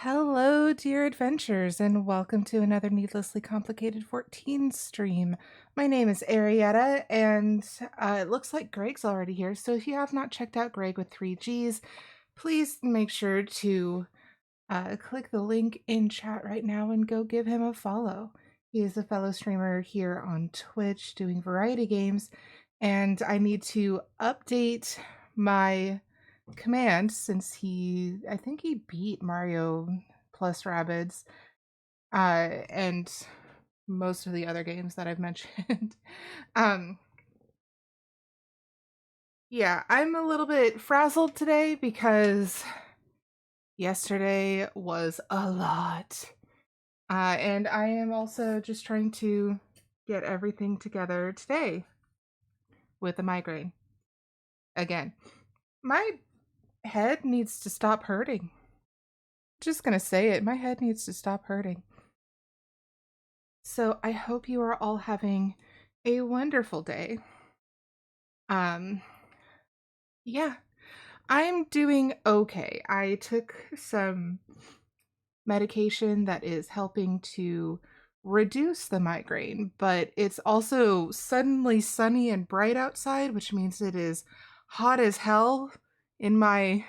Hello, dear adventurers, and welcome to another Needlessly Complicated 14 stream. My name is Aerietta, and it looks like Greg's already here, so if you have not checked out Greg with 3Gs, please make sure to click the link in chat right now and go give him a follow. He is a fellow streamer here on Twitch doing variety games, and I need to update my command since I think he beat Mario plus Rabbids and most of the other games that I've mentioned. um yeah, I'm a little bit frazzled today because yesterday was a lot. And I am also just trying to get everything together today with a migraine. Again, my head needs to stop hurting. Just gonna say it, my head needs to stop hurting. So I hope you are all having a wonderful day. Yeah, I'm doing okay. I took some medication that is helping to reduce the migraine, but it's also suddenly sunny and bright outside, which means it is hot as hell in my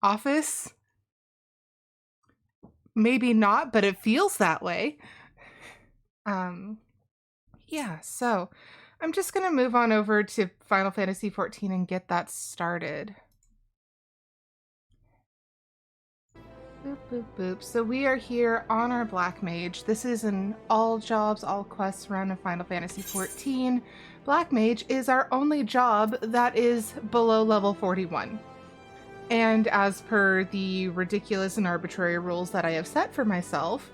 office. Maybe not, but it feels that way. Yeah, so I'm just gonna move on over to Final Fantasy XIV and get that started. Boop, boop, boop. So we are here on our Black Mage. This is an all jobs, all quests run of Final Fantasy XIV. Black Mage is our only job that is below level 41. And as per the ridiculous and arbitrary rules that I have set for myself,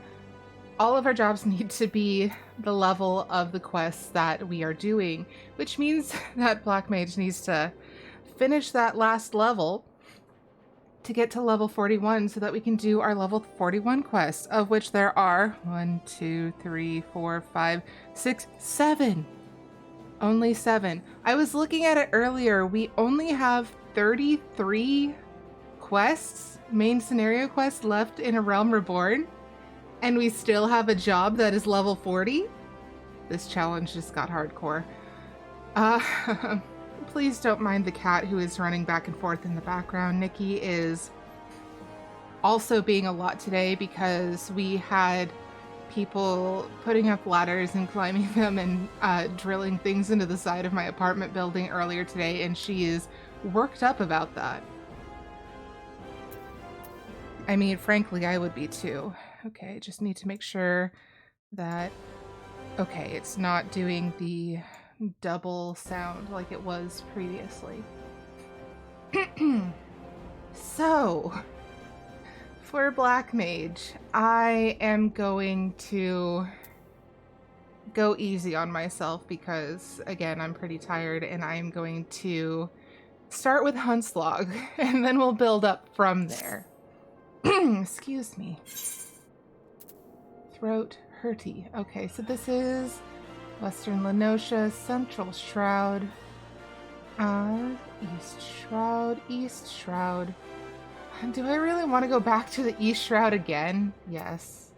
all of our jobs need to be the level of the quests that we are doing, which means that Black Mage needs to finish that last level to get to level 41 so that we can do our level 41 quests, of which there are 1, 2, 3, 4, 5, 6, 7. Only 7. I was looking at it earlier. We only have 33 quests, main scenario quests left in A Realm Reborn. And we still have a job that is level 40? This challenge just got hardcore. Please don't mind the cat who is running back and forth in the background. Nikki is also being a lot today because we had people putting up ladders and climbing them and drilling things into the side of my apartment building earlier today, and she is worked up about that. I mean, frankly, I would be too. Okay, just need to make sure that... Okay, it's not doing the double sound like it was previously. So, for Black Mage, I am going to go easy on myself because, again, I'm pretty tired, and I'm going to start with Hunt's Log, and then we'll build up from there. Excuse me. Throat hurty. Okay, so this is Western Lenosha, Central Shroud, East Shroud, East Shroud. Do I really want to go back to the East Shroud again? Yes.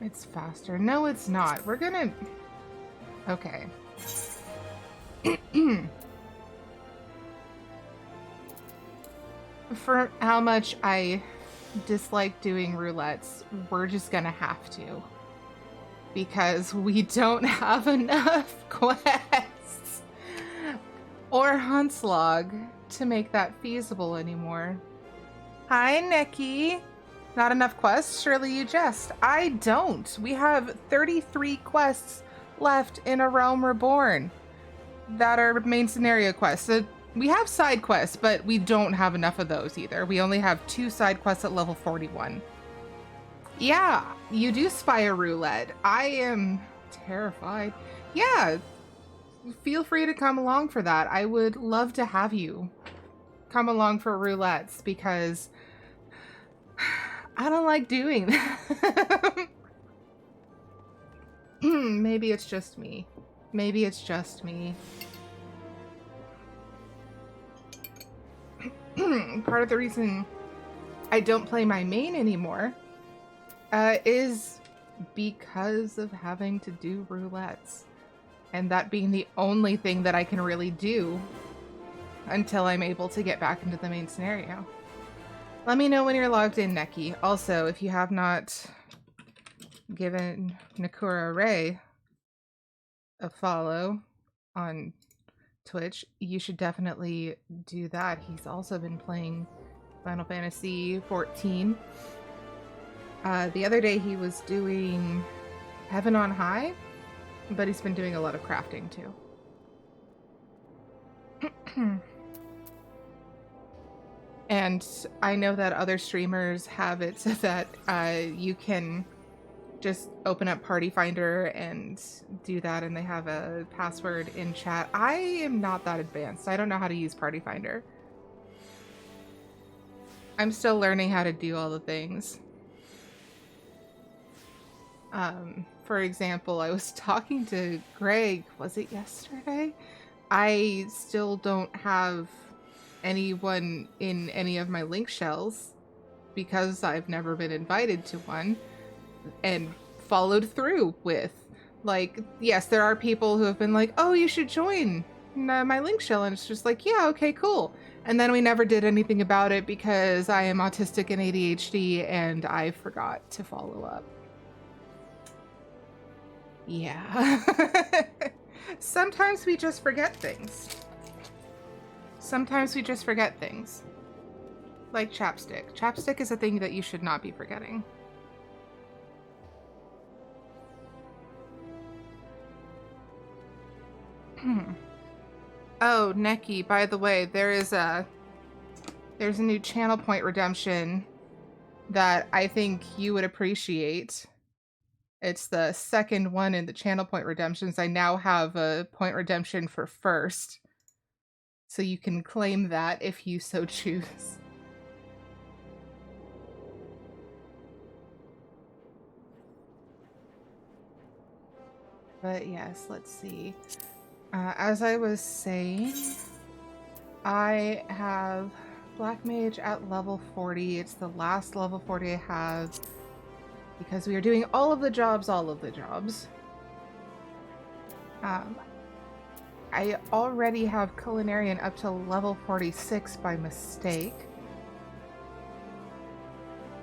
It's faster. No, it's not. We're gonna... Okay. For how much I dislike doing roulettes, we're just gonna have to. Because we don't have enough quests or Hunt's Log to make that feasible anymore. Hi, Nikki. Not enough quests? Surely you jest. I don't. We have 33 quests left in A Realm Reborn that are main scenario quests. So we have side quests, but we don't have enough of those either. We only have 2 side quests at level 41. Yeah, you do spy a roulette. I am terrified. Yeah, feel free to come along for that. I would love to have you come along for roulettes because I don't like doing that. Maybe it's just me. Maybe it's just me. Part of the reason I don't play my main anymore is because of having to do roulettes. And that being the only thing that I can really do until I'm able to get back into the main scenario. Let me know when you're logged in, Neki. Also, if you have not given Nakura Ray a follow on Twitch, you should definitely do that. He's also been playing Final Fantasy XIV. The other day he was doing Heaven on High, but he's been doing a lot of crafting too. And I know that other streamers have it so that you can just open up Party Finder and do that, and they have a password in chat. I am not that advanced. I don't know how to use Party Finder. I'm still learning how to do all the things. For example, I was talking to Greg, was it yesterday? I still don't have anyone in any of my link shells because I've never been invited to one and followed through with. Like, yes, there are people who have been like, oh, you should join my link shell, and it's just like, yeah, okay, cool. And then we never did anything about it because I am autistic and ADHD and I forgot to follow up. Yeah. Sometimes we just forget things. Sometimes we just forget things. Like chapstick. Chapstick is a thing that you should not be forgetting. Oh, Neki, by the way, there's a new channel point redemption that I think you would appreciate. It's the second one in the channel point redemptions. I now have a point redemption for first. So you can claim that if you so choose. But yes, let's see. As I was saying, I have Black Mage at level 40. It's the last level 40 I have because we are doing all of the jobs. I already have Culinarian up to level 46 by mistake.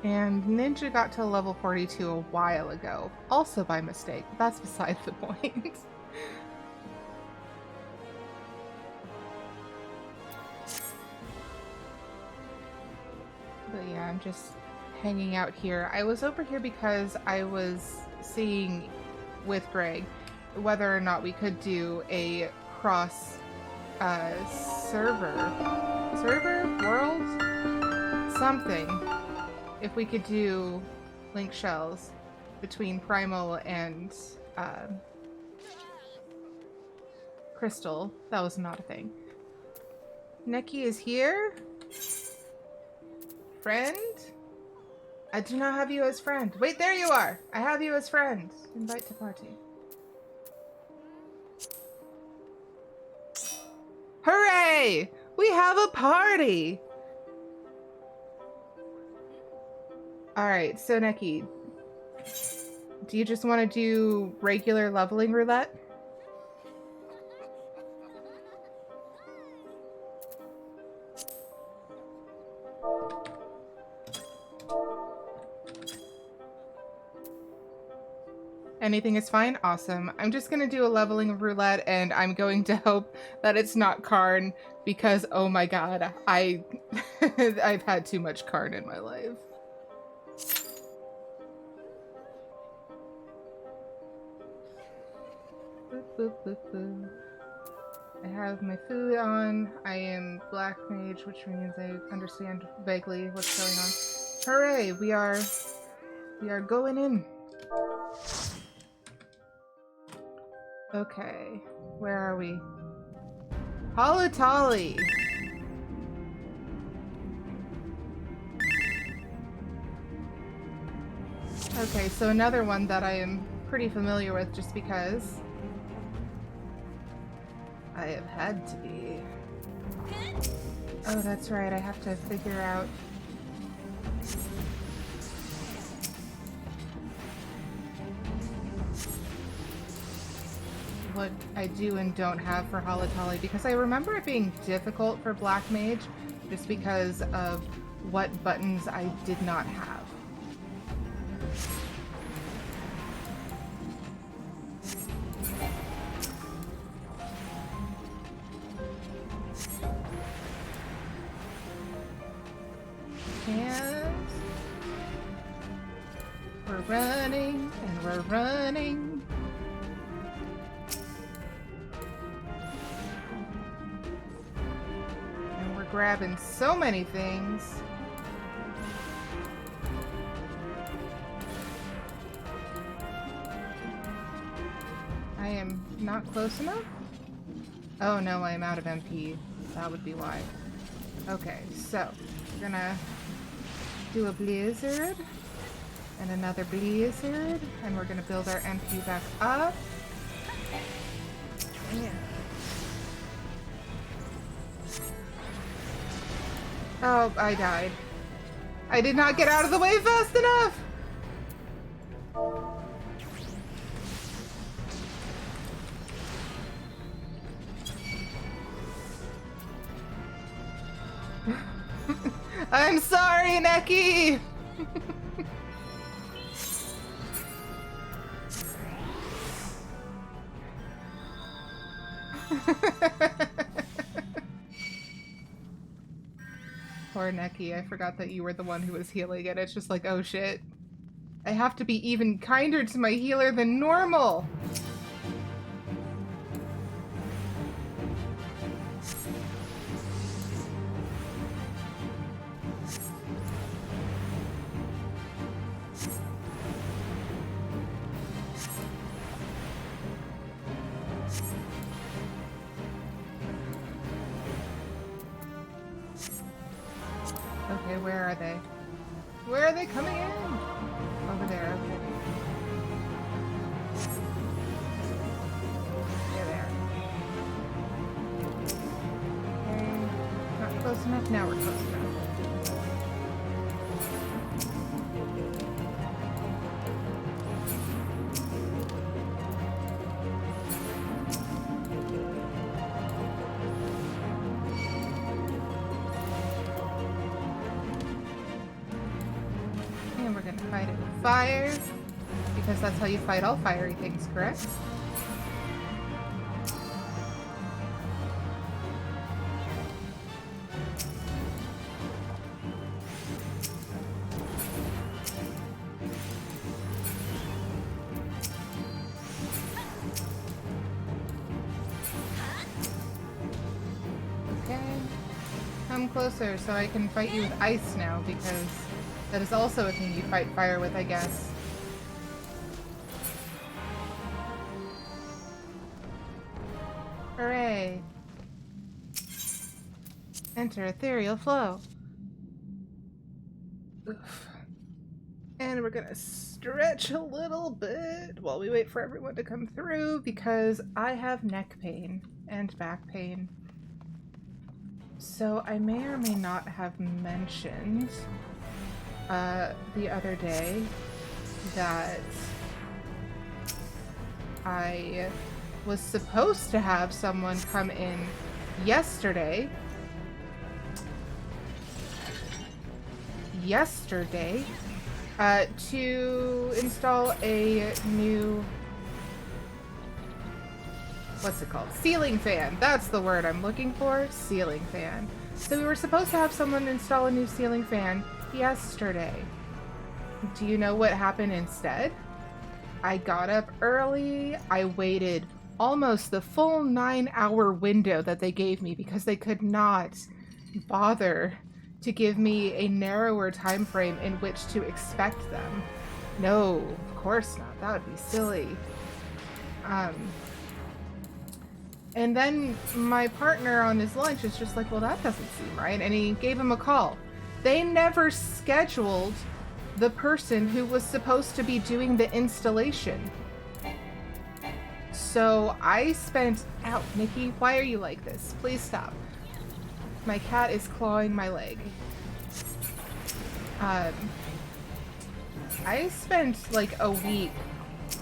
And Ninja got to level 42 a while ago, also by mistake. That's beside the point. But yeah, I'm just hanging out here. I was over here because I was seeing with Greg whether or not we could do a cross server world something. If we could do link shells between Primal and Crystal. That was not a thing. Neki is here? Friend? I do not have you as friend. Wait, there you are! I have you as friend. Invite to party. Hooray! We have a party! Alright, so Neki, do you just want to do regular leveling roulette? Anything is fine? Awesome. I'm just gonna do a leveling of roulette, and I'm going to hope that it's not Karn, because oh my god, I've had too much Karn in my life. Boop, boop, boop, boop. I have my food on. I am Black Mage, which means I understand vaguely what's going on. Hooray! We are going in. Okay, where are we? Holotolly! Okay, so another one that I am pretty familiar with just because I have had to be. Oh, that's right, I have to figure out what I do and don't have for Halatali, because I remember it being difficult for Black Mage just because of what buttons I did not have. And we're running and we're running. And we're grabbing so many things. I am not close enough? Oh no, I am out of MP. That would be why. Okay, so we're gonna do a blizzard and another blizzard, and we're gonna build our MP back up. Yeah. Oh, I died. I did not get out of the way fast enough! I'm sorry, Neki! Poor Neki, I forgot that you were the one who was healing it. It's just like, oh shit. I have to be even kinder to my healer than normal! Okay, where are they? Where are they coming in? Over there, okay. There they are. Okay, not close enough. Now we're close enough. And we're gonna fight it with fire, because that's how you fight all fiery things, correct? Okay. Come closer so I can fight you with ice now, because that is also a thing you fight fire with, I guess. Hooray! Enter ethereal flow. Oof. And we're gonna stretch a little bit while we wait for everyone to come through, because I have neck pain and back pain. So I may or may not have mentioned the other day that I was supposed to have someone come in yesterday to install a new, what's it called? Ceiling fan. That's the word I'm looking for. Ceiling fan. So we were supposed to have someone install a new ceiling fan yesterday. Do you know what happened instead? I got up early. I waited almost the full 9-hour window that they gave me because they could not bother to give me a narrower time frame in which to expect them. No, of course not. That would be silly. And then my partner on his lunch is just like, well, that doesn't seem right. And he gave him a call. They never scheduled the person who was supposed to be doing the installation. So I spent... Ow, Nikki, why are you like this? Please stop. My cat is clawing my leg. I spent like a week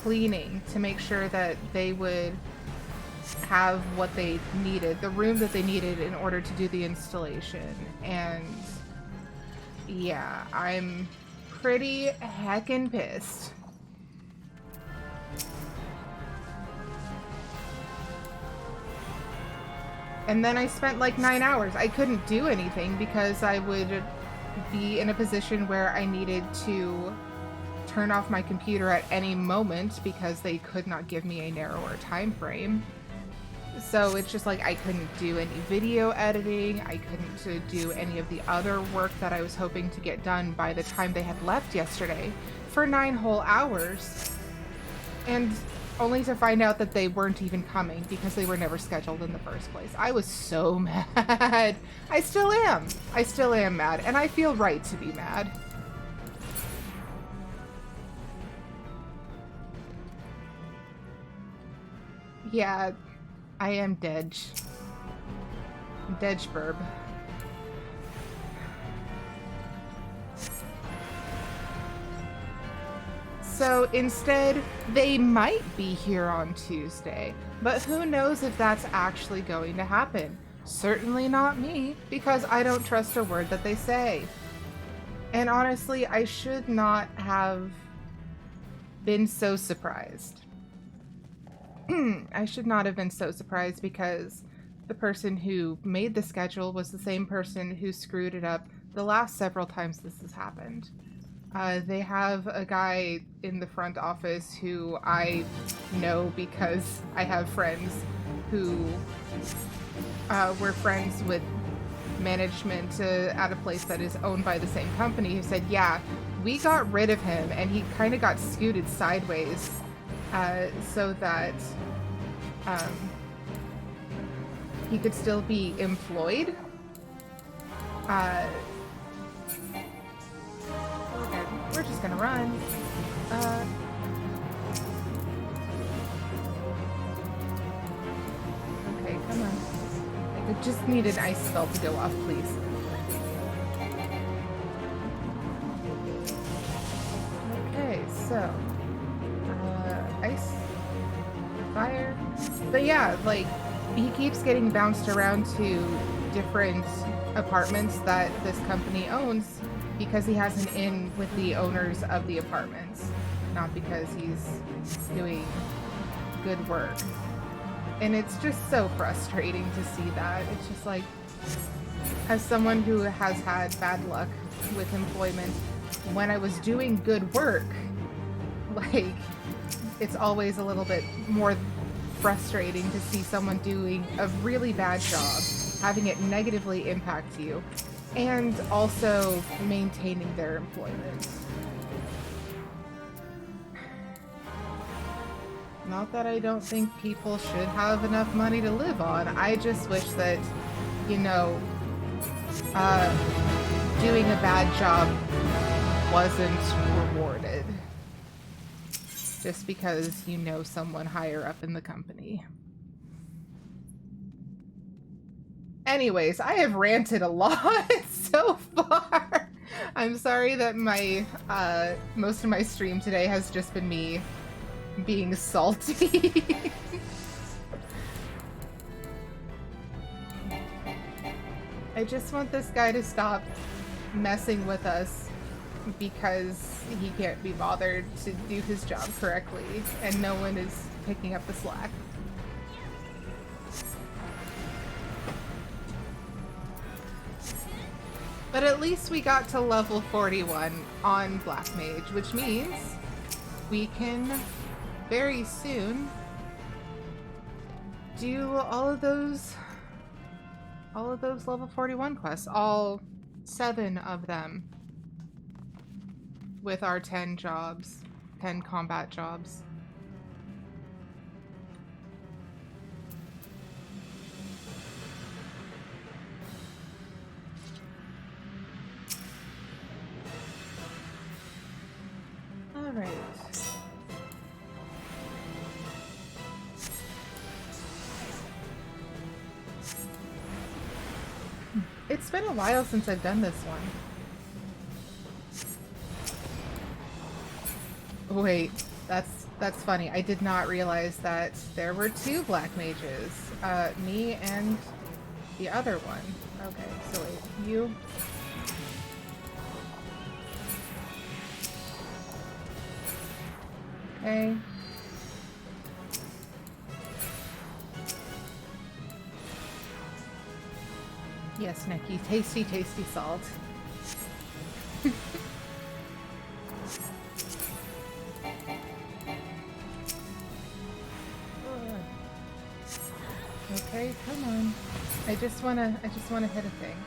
cleaning to make sure that they would have what they needed, the room that they needed in order to do the installation. And yeah, I'm pretty heckin' pissed. And then I spent like 9 hours. I couldn't do anything because I would be in a position where I needed to turn off my computer at any moment because they could not give me a narrower time frame. So it's just like I couldn't do any video editing. I couldn't do any of the other work that I was hoping to get done by the time they had left yesterday for 9 whole hours. And only to find out that they weren't even coming because they were never scheduled in the first place. I was so mad. I still am. I still am mad, and I feel right to be mad. Yeah, I am Dedge. Dedgeburb. So instead, they might be here on Tuesday, but who knows if that's actually going to happen. Certainly not me, because I don't trust a word that they say. And honestly, I should not have been so surprised. I should not have been so surprised because the person who made the schedule was the same person who screwed it up the last several times this has happened. They have a guy in the front office who I know because I have friends who were friends with management at a place that is owned by the same company who said, yeah, we got rid of him and he kind of got scooted sideways so that he could still be employed. We're just gonna run. Okay, come on. I just need an ice spell to go off, please. Okay, so ice, fire. But yeah, like, he keeps getting bounced around to different apartments that this company owns because he has an in with the owners of the apartments, not because he's doing good work. And it's just so frustrating to see that. It's just like, as someone who has had bad luck with employment, when I was doing good work, like, it's always a little bit more frustrating to see someone doing a really bad job, having it negatively impact you, and also maintaining their employment. Not that I don't think people should have enough money to live on. I just wish that, you know, doing a bad job wasn't rewarded. Just because you know someone higher up in the company. Anyways, I have ranted a lot so far. I'm sorry that my most of my stream today has just been me being salty. I just want this guy to stop messing with us because he can't be bothered to do his job correctly and no one is picking up the slack. But at least we got to level 41 on Black Mage, which means we can very soon do all of those level 41 quests, all 7 of them, with our 10 jobs, 10 combat jobs. All right. It's been a while since I've done this one. Wait, that's That's funny. I did not realize that there were two black mages. Me and the other one. Okay, so wait, you... Okay. Yes, Nikki. Tasty, tasty salt. Okay, come on. I just wanna hit a thing.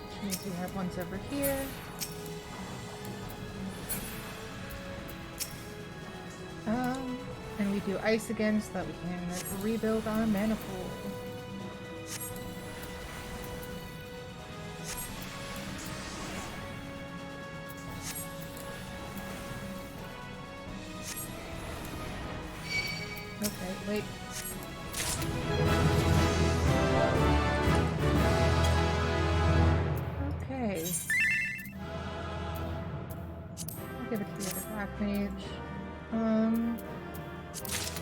Which means we have ones over here. And we do ice again so that we can rebuild our mana pool. Okay, wait. Okay. I'll give it to the other black mage.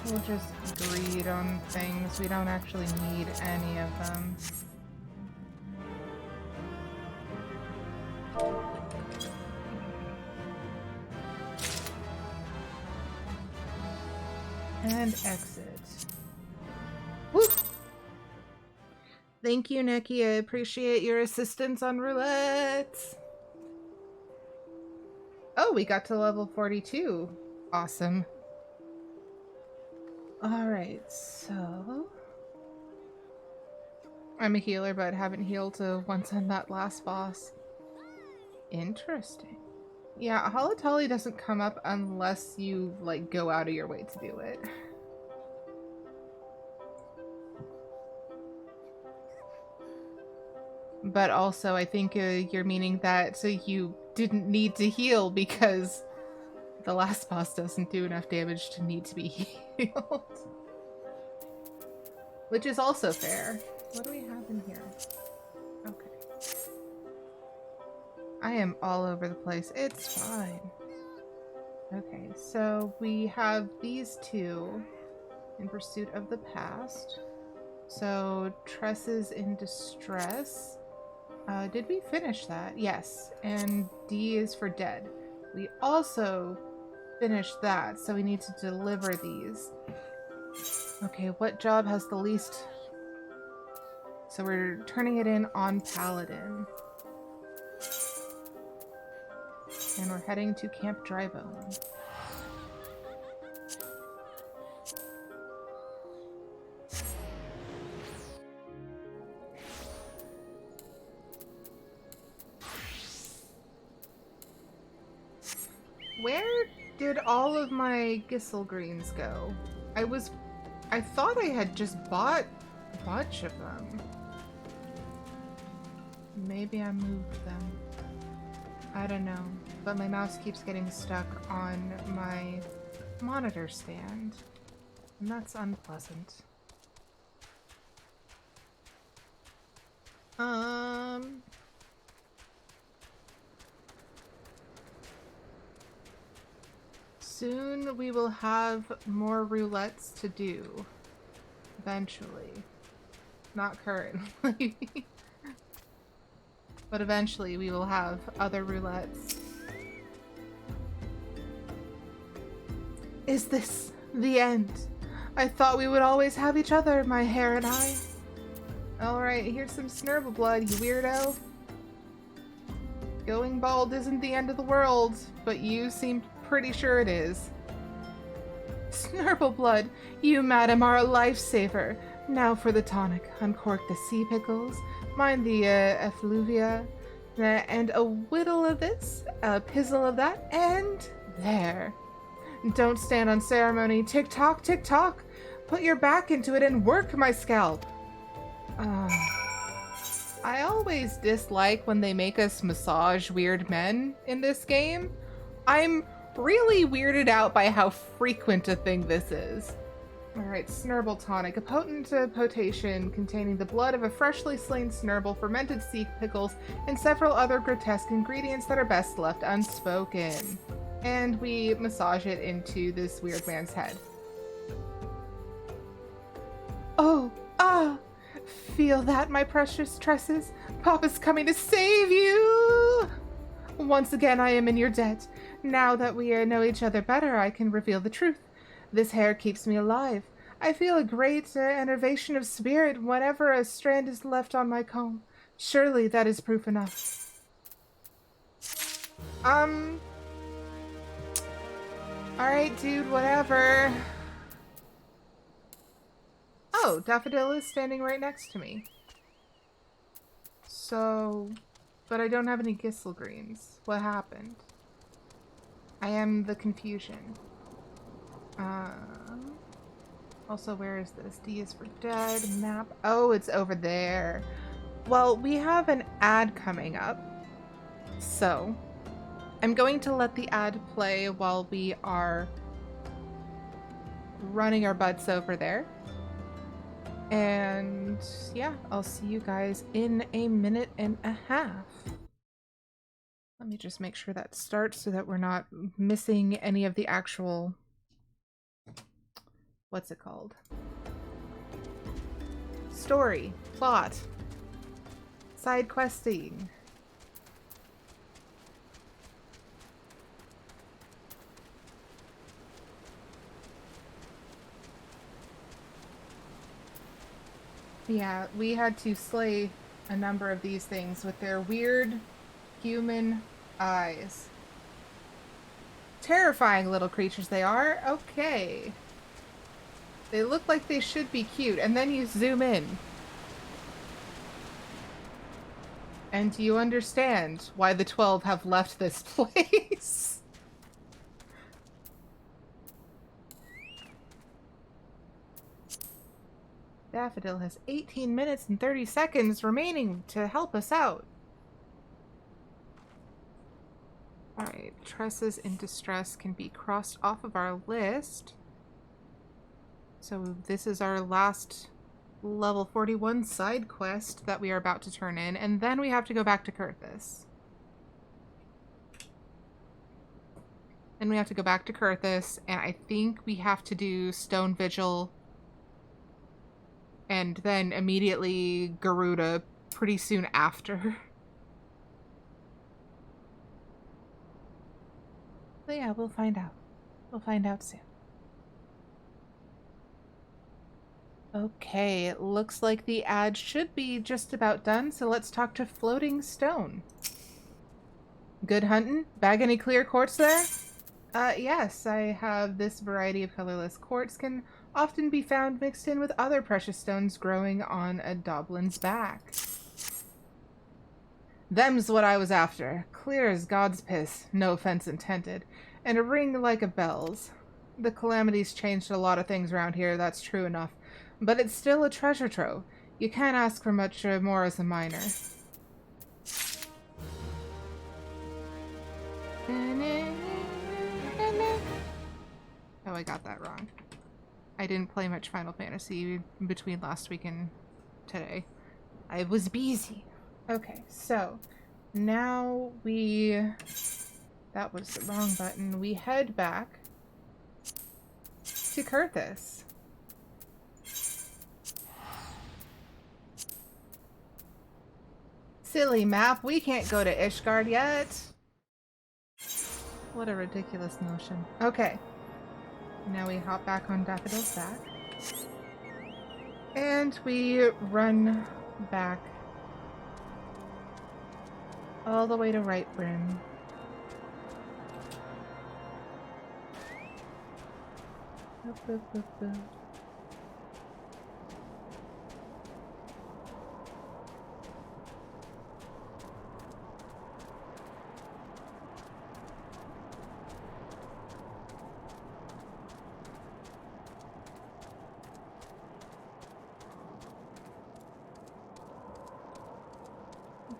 We'll just greed on things. We don't actually need any of them. And exit. Woo! Thank you, Nikki. I appreciate your assistance on roulette. Oh, we got to level 42. Awesome. Alright, so... I'm a healer, but haven't healed once on that last boss. Interesting. Yeah, Holotolly doesn't come up unless you, like, go out of your way to do it. But also, I think you're meaning that you didn't need to heal because the last boss doesn't do enough damage to need to be healed. Which is also fair. What do we have in here? Okay. I am all over the place. It's fine. Okay, so we have these two in pursuit of the past. So, Tresses in Distress. Did we finish that? Yes. And D is for dead. We also finished that, so we need to deliver these. Okay, what job has the least... So we're turning it in on Paladin. And we're heading to Camp Drybone. Where did all of my Gissel greens go? I thought I had just bought a bunch of them. Maybe I moved them. I don't know, but my mouse keeps getting stuck on my monitor stand, and that's unpleasant. Soon we will have more roulettes to do. Eventually. Not currently. But eventually we will have other roulettes. Is this the end? I thought we would always have each other, my hair and I. Alright, here's some Snurble blood, you weirdo. Going bald isn't the end of the world, but you seem pretty sure it is. Snurble blood, you madam are a lifesaver. Now for the tonic. Uncork the sea pickles, mind the effluvia, and a whittle of this, a pizzle of that, and there. Don't stand on ceremony. Tick tock, tick tock. Put your back into it and work my scalp. I always dislike when they make us massage weird men in this game. I'm really weirded out by how frequent a thing this is. Alright, Snurble Tonic. A potent potation containing the blood of a freshly slain Snurble, fermented sea pickles, and several other grotesque ingredients that are best left unspoken. And we massage it into this weird man's head. Oh, ah! Feel that, my precious tresses? Papa's coming to save you! Once again, I am in your debt. Now that we know each other better, I can reveal the truth. This hair keeps me alive. I feel a great enervation of spirit whenever a strand is left on my comb. Surely that is proof enough. Alright, dude, whatever. Oh, Daffodil is standing right next to me. So... But I don't have any Gistle Greens. What happened? I am the confusion. Also, where is this? D is for dead. Map. Oh, it's over there. Well, we have an ad coming up. So, I'm going to let the ad play while we are running our butts over there. And yeah, I'll see you guys in a minute and a half. Let me just make sure that starts so that we're not missing any of the actual... What's it called? Story, plot, side questing. Yeah, we had to slay a number of these things with their weird human eyes. Terrifying little creatures they are. Okay. They look like they should be cute, and then you zoom in. And you understand why the 12 have left this place. Daffodil has 18 minutes and 30 seconds remaining to help us out. Alright, Tresses in Distress can be crossed off of our list. So this is our last level 41 side quest that we are about to turn in, and then we have to go back to Kurthus. And we have to go back to Kurthus, and I think we have to do Stone Vigil and then immediately Garuda pretty soon after. But yeah, we'll find out. We'll find out soon. Okay, it looks like the ad should be just about done, so let's talk to Floating Stone. Good hunting? Bag any clear quartz there? Yes, I have this variety of colorless quartz can often be found mixed in with other precious stones growing on a Doblin's back. Them's what I was after. Clear as God's piss, no offense intended, and a ring like a bell's. The calamities changed a lot of things around here, that's true enough. But it's still a treasure trove. You can't ask for much more as a miner. Oh, I got that wrong. I didn't play much Final Fantasy between last week and today. I was busy. Okay, so now we... That was the wrong button. We head back to Kurthus. Silly map, we can't go to Ishgard yet. What a ridiculous notion. Okay. Now we hop back on Daffodil's back. And we run back all the way to Right Brim. Boop, boop, boop, boop.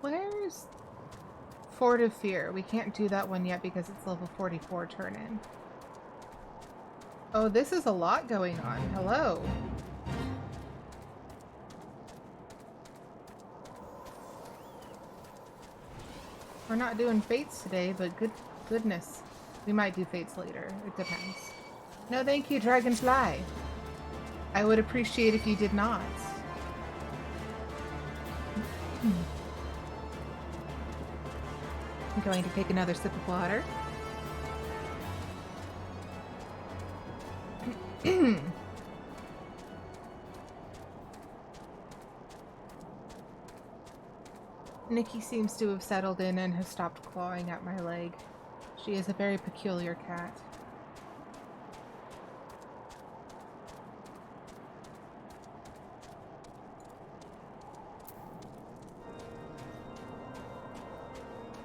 Where's Fort of Fear? We can't do that one yet because it's level 44 turn-in. Oh, this is a lot going on. Hello. We're not doing fates today, but goodness. We might do fates later. It depends. No, thank you, Dragonfly. I would appreciate if you did not. I'm going to take another sip of water. Nikki seems to have settled in and has stopped clawing at my leg. She is a very peculiar cat.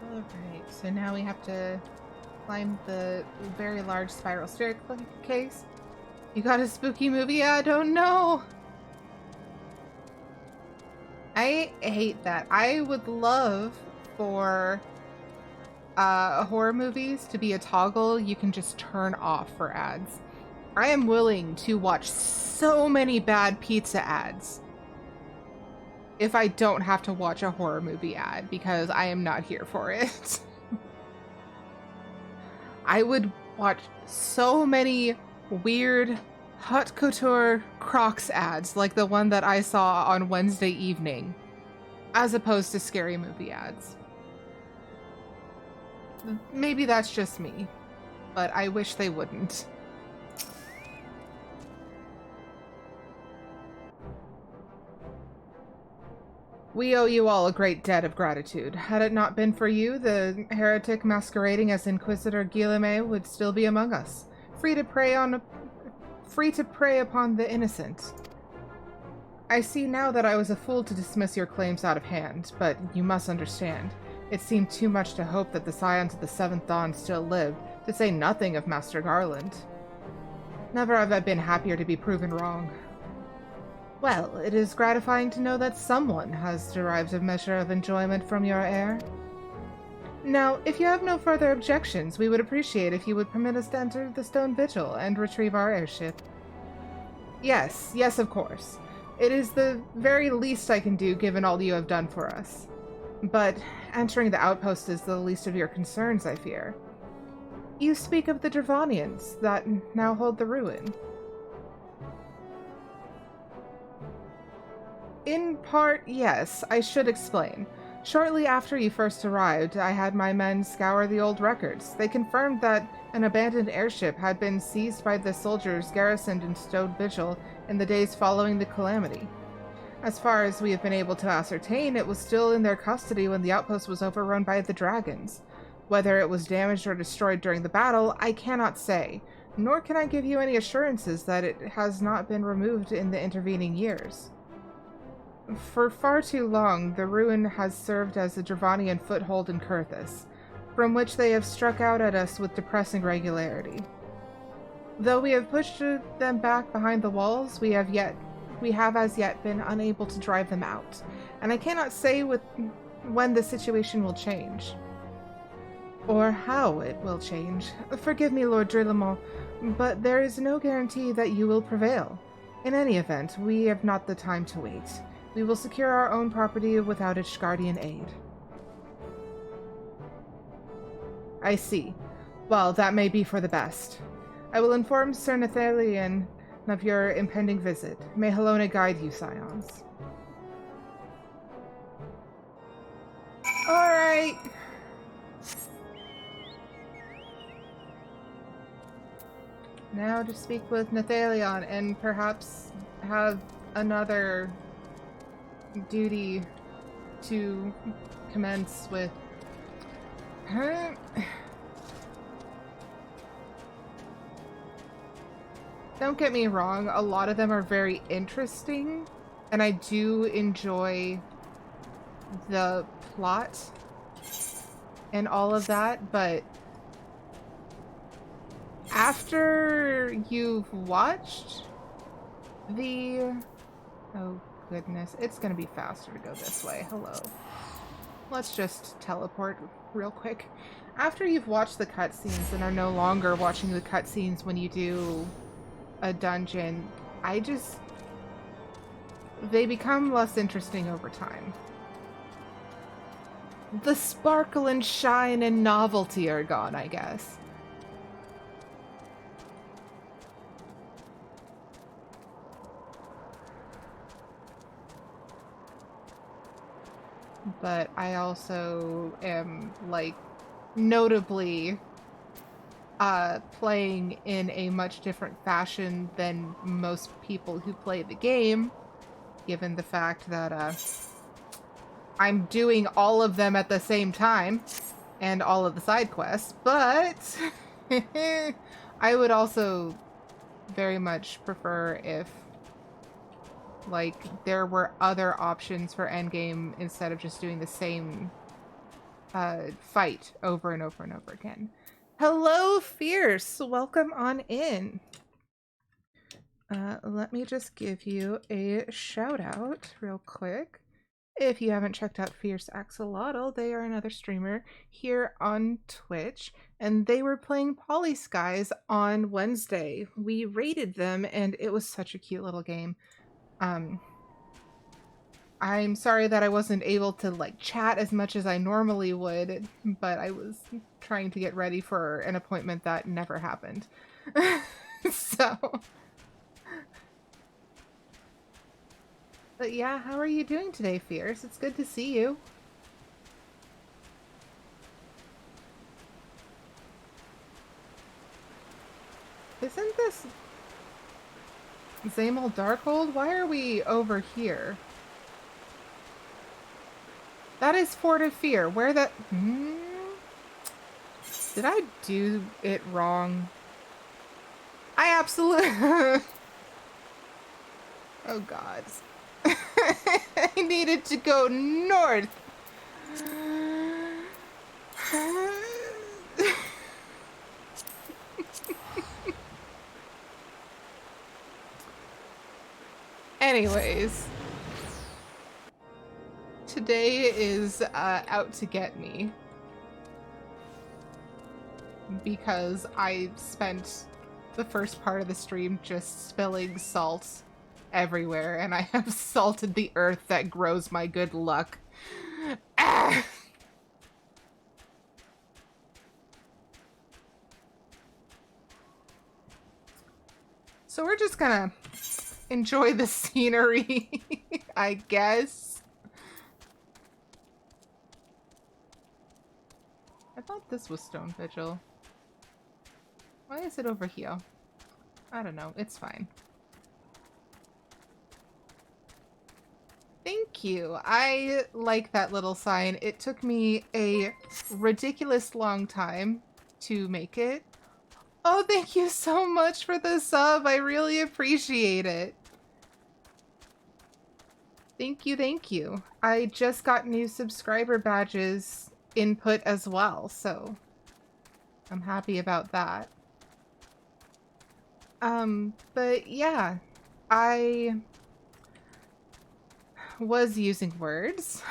Alright, so now we have to climb the very large spiral staircase. You got a spooky movie? I don't know! I hate that. I would love for horror movies to be a toggle you can just turn off for ads. I am willing to watch so many bad pizza ads if I don't have to watch a horror movie ad, because I am not here for it. I would watch so many weird haute couture Crocs ads like the one that I saw on Wednesday evening, as opposed to scary movie ads. Maybe that's just me, but I wish they wouldn't. We owe you all a great debt of gratitude. Had it not been for you, the heretic masquerading as Inquisitor Guillemot would still be among us, free to prey upon the innocent. I see now that I was a fool to dismiss your claims out of hand, but you must understand. It seemed too much to hope that the scions of the Seventh Dawn still lived, to say nothing of Master Garland. Never have I been happier to be proven wrong. Well, it is gratifying to know that someone has derived a measure of enjoyment from your heir. Now, if you have no further objections, we would appreciate if you would permit us to enter the Stone Vigil and retrieve our airship. Yes, of course. It is the very least I can do given all you have done for us. But entering the outpost is the least of your concerns, I fear. You speak of the Dravanians that now hold the ruin. In part, yes. I should explain. Shortly after you first arrived, I had my men scour the old records. They confirmed that an abandoned airship had been seized by the soldiers garrisoned in Stone Vigil in the days following the calamity. As far as we have been able to ascertain, it was still in their custody when the outpost was overrun by the dragons. Whether it was damaged or destroyed during the battle, I cannot say, nor can I give you any assurances that it has not been removed in the intervening years. For far too long, the ruin has served as a Dravanian foothold in Kurthus, from which they have struck out at us with depressing regularity. Though we have pushed them back behind the walls, we have as yet been unable to drive them out, and I cannot say when the situation will change. Or how it will change. Forgive me, Lord Drillamont, but there is no guarantee that you will prevail. In any event, we have not the time to wait. We will secure our own property without Ishgardian aid. I see. Well, that may be for the best. I will inform Sir Nathalion of your impending visit. May Helona guide you, scions. Alright! Now to speak with Nathalion and perhaps have another duty to commence with. Don't get me wrong, a lot of them are very interesting, and I do enjoy the plot and all of that, but after you've watched the... Oh goodness, it's gonna be faster to go this way. Hello. Let's just teleport real quick. After you've watched the cutscenes and are no longer watching the cutscenes when you do a dungeon, they become less interesting over time. The sparkle and shine and novelty are gone, I guess. But I also am, like, notably playing in a much different fashion than most people who play the game, given the fact that I'm doing all of them at the same time and all of the side quests, but I would also very much prefer if, like, there were other options for endgame instead of just doing the same fight over and over and over again. Hello, Fierce! Welcome on in. Let me just give you a shout out real quick. If you haven't checked out Fierce Axolotl, they are another streamer here on Twitch, and they were playing Polyskies on Wednesday. We rated them, and it was such a cute little game. I'm sorry that I wasn't able to, like, chat as much as I normally would, but I was trying to get ready for an appointment that never happened. So... But yeah, how are you doing today, Fierce? It's good to see you. Isn't this Zamel Darkhold? Why are we over here? That is Fort of Fear. Where the... Did I do it wrong? I absolutely... Oh god. I needed to go north. Anyways, today is out to get me because I spent the first part of the stream just spilling salt everywhere, and I have salted the earth that grows my good luck. Ah! So we're just gonna enjoy the scenery, I guess. I thought this was Stone Vigil. Why is it over here? I don't know. It's fine. Thank you. I like that little sign. It took me a ridiculous long time to make it. Oh, thank you so much for the sub. I really appreciate it. Thank you, thank you. I just got new subscriber badges input as well, so I'm happy about that. But yeah, I was using words.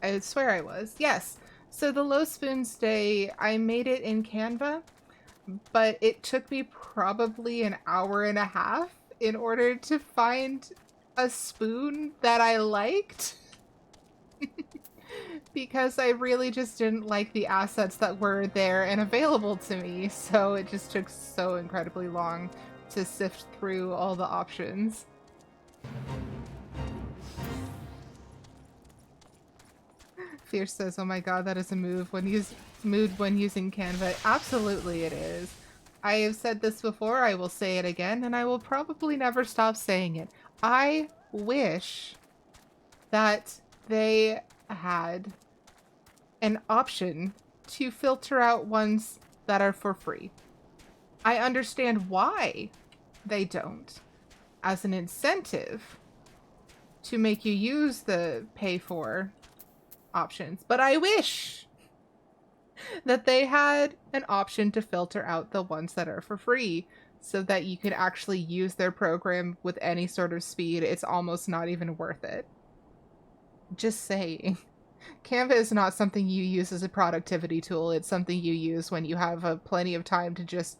I swear I was. Yes. So the Low Spoons Day, I made it in Canva, but it took me probably an hour and a half in order to find a spoon that I liked. Because I really just didn't like the assets that were there and available to me, so it just took so incredibly long to sift through all the options. Fierce says, oh my god, that is a mood when using Canva. Absolutely it is. I have said this before, I will say it again, and I will probably never stop saying it. I wish that they had an option to filter out ones that are for free. I understand why they don't, as an incentive to make you use the pay for options, but I wish that they had an option to filter out the ones that are for free so that you could actually use their program with any sort of speed. It's almost not even worth it. Just saying. Canva is not something you use as a productivity tool. It's something you use when you have plenty of time to just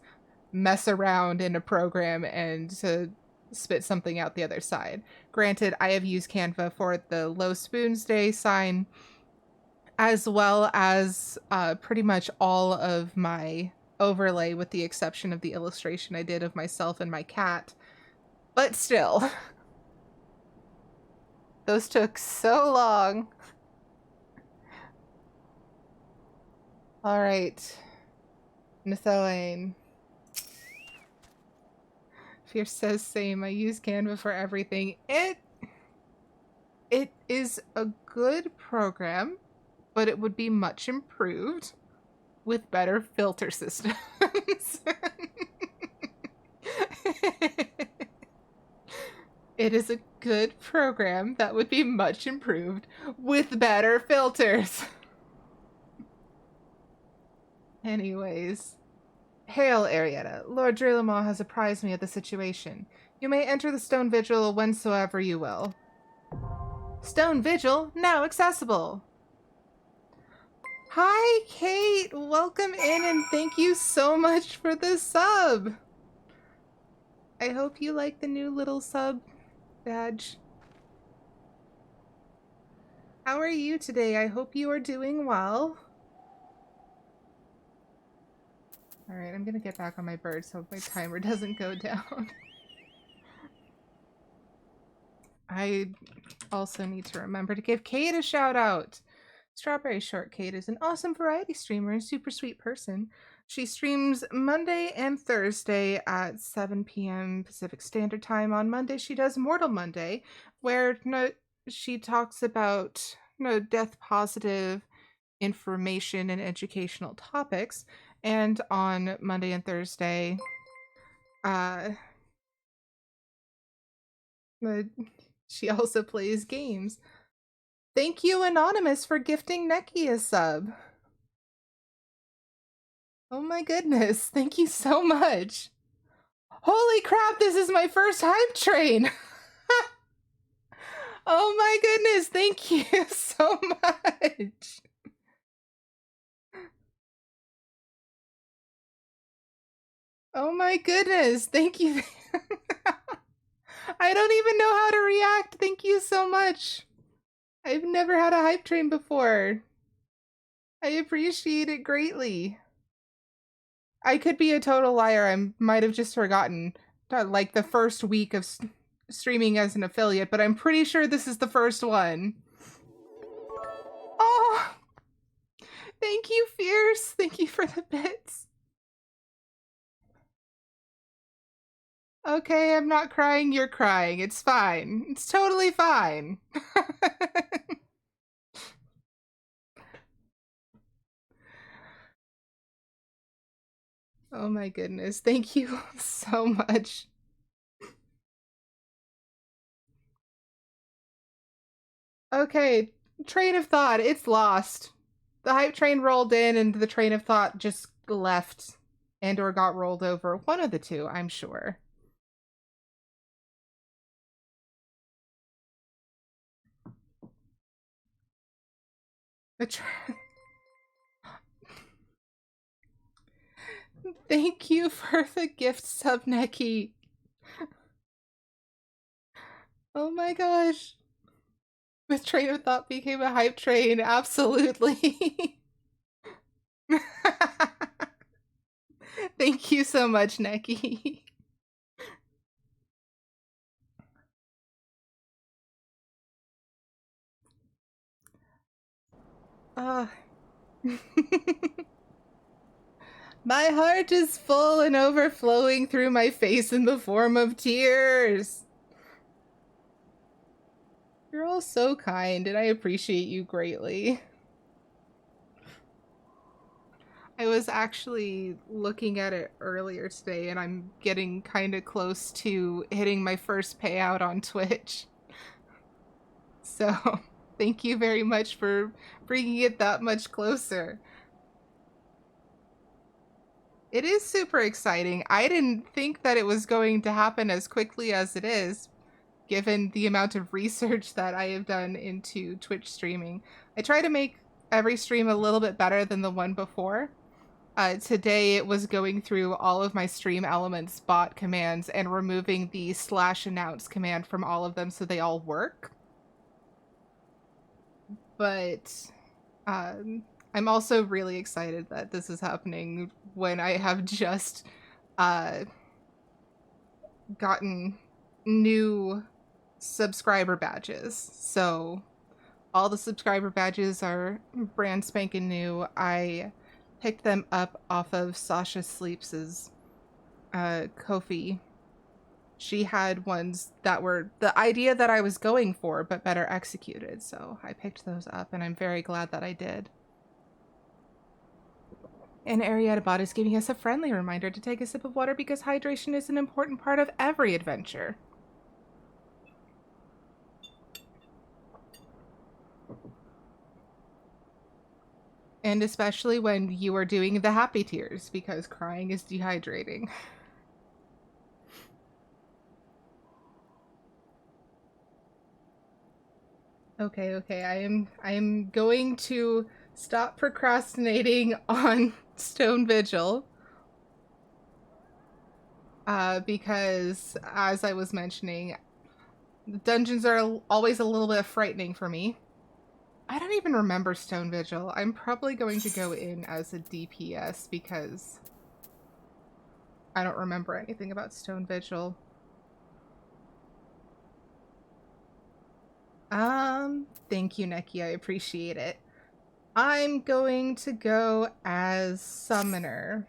mess around in a program and to spit something out the other side. Granted, I have used Canva for the Low Spoons Day sign, as well as pretty much all of my overlay, with the exception of the illustration I did of myself and my cat. But still, those took so long. All right, Nathelaine. Fierce says same. I use Canva for everything. It is a good program, but it would be much improved with better filter systems. It is a good program that would be much improved with better filters. Anyways. Hail, Aerietta. Lord Drillamaw has apprised me of the situation. You may enter the Stone Vigil whensoever you will. Stone Vigil, now accessible. Hi, Kate. Welcome in and thank you so much for the sub. I hope you like the new little sub badge. How are you today? I hope you are doing well. Alright, I'm gonna get back on my bird so my timer doesn't go down. I also need to remember to give Kate a shout out. Strawberry Shortcake is an awesome variety streamer and super sweet person. She streams Monday and Thursday at 7 p.m. Pacific Standard Time. On Monday, she does Mortal Monday, where she talks about death positive information and educational topics. And on Monday and Thursday, she also plays games. Thank you, Anonymous, for gifting Neki a sub. Oh my goodness, thank you so much. Holy crap, this is my first hype train. Oh my goodness, thank you so much. Oh my goodness, thank you. I don't even know how to react. Thank you so much. I've never had a hype train before. I appreciate it greatly. I could be a total liar. I might have just forgotten like the first week of streaming as an affiliate, but I'm pretty sure this is the first one. Oh, thank you, Fierce. Thank you for the bits. Okay, I'm not crying, you're crying. It's fine. It's totally fine. Oh my goodness, thank you so much. Okay, train of thought, it's lost. The hype train rolled in and the train of thought just left and or got rolled over. One of the two, I'm sure. Thank you for the gift, Subneki. Oh my gosh. The train of thought became a hype train, absolutely. Thank you so much, Neki. My heart is full and overflowing through my face in the form of tears. You're all so kind, and I appreciate you greatly. I was actually looking at it earlier today, and I'm getting kind of close to hitting my first payout on Twitch. So, thank you very much for bringing it that much closer. It is super exciting. I didn't think that it was going to happen as quickly as it is, given the amount of research that I have done into Twitch streaming. I try to make every stream a little bit better than the one before. Today it was going through all of my Stream Elements bot commands and removing the /announce command from all of them so they all work. But I'm also really excited that this is happening when I have just gotten new subscriber badges. So all the subscriber badges are brand spanking new. I picked them up off of Sasha Sleeps' Ko-fi. She had ones that were the idea that I was going for, but better executed. So I picked those up, and I'm very glad that I did. And Aerietta bot is giving us a friendly reminder to take a sip of water because hydration is an important part of every adventure. And especially when you are doing the happy tears, because crying is dehydrating. Okay, I am going to stop procrastinating on Stone Vigil. Because, as I was mentioning, the dungeons are always a little bit frightening for me. I don't even remember Stone Vigil. I'm probably going to go in as a DPS because I don't remember anything about Stone Vigil. Thank you, Neki. I appreciate it. I'm going to go as Summoner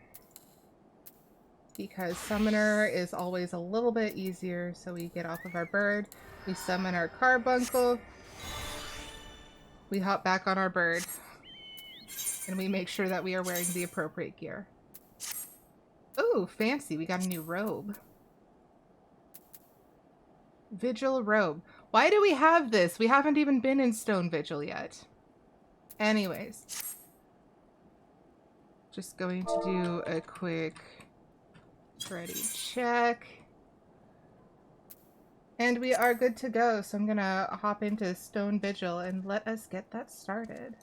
because Summoner is always a little bit easier. So we get off of our bird, we summon our carbuncle, we hop back on our bird, and we make sure that we are wearing the appropriate gear. Oh, fancy. We got a new robe. Vigil robe. Why do we have this? We haven't even been in Stone Vigil yet. Anyways. Just going to do a quick ready check. And we are good to go. So I'm gonna hop into Stone Vigil and let us get that started.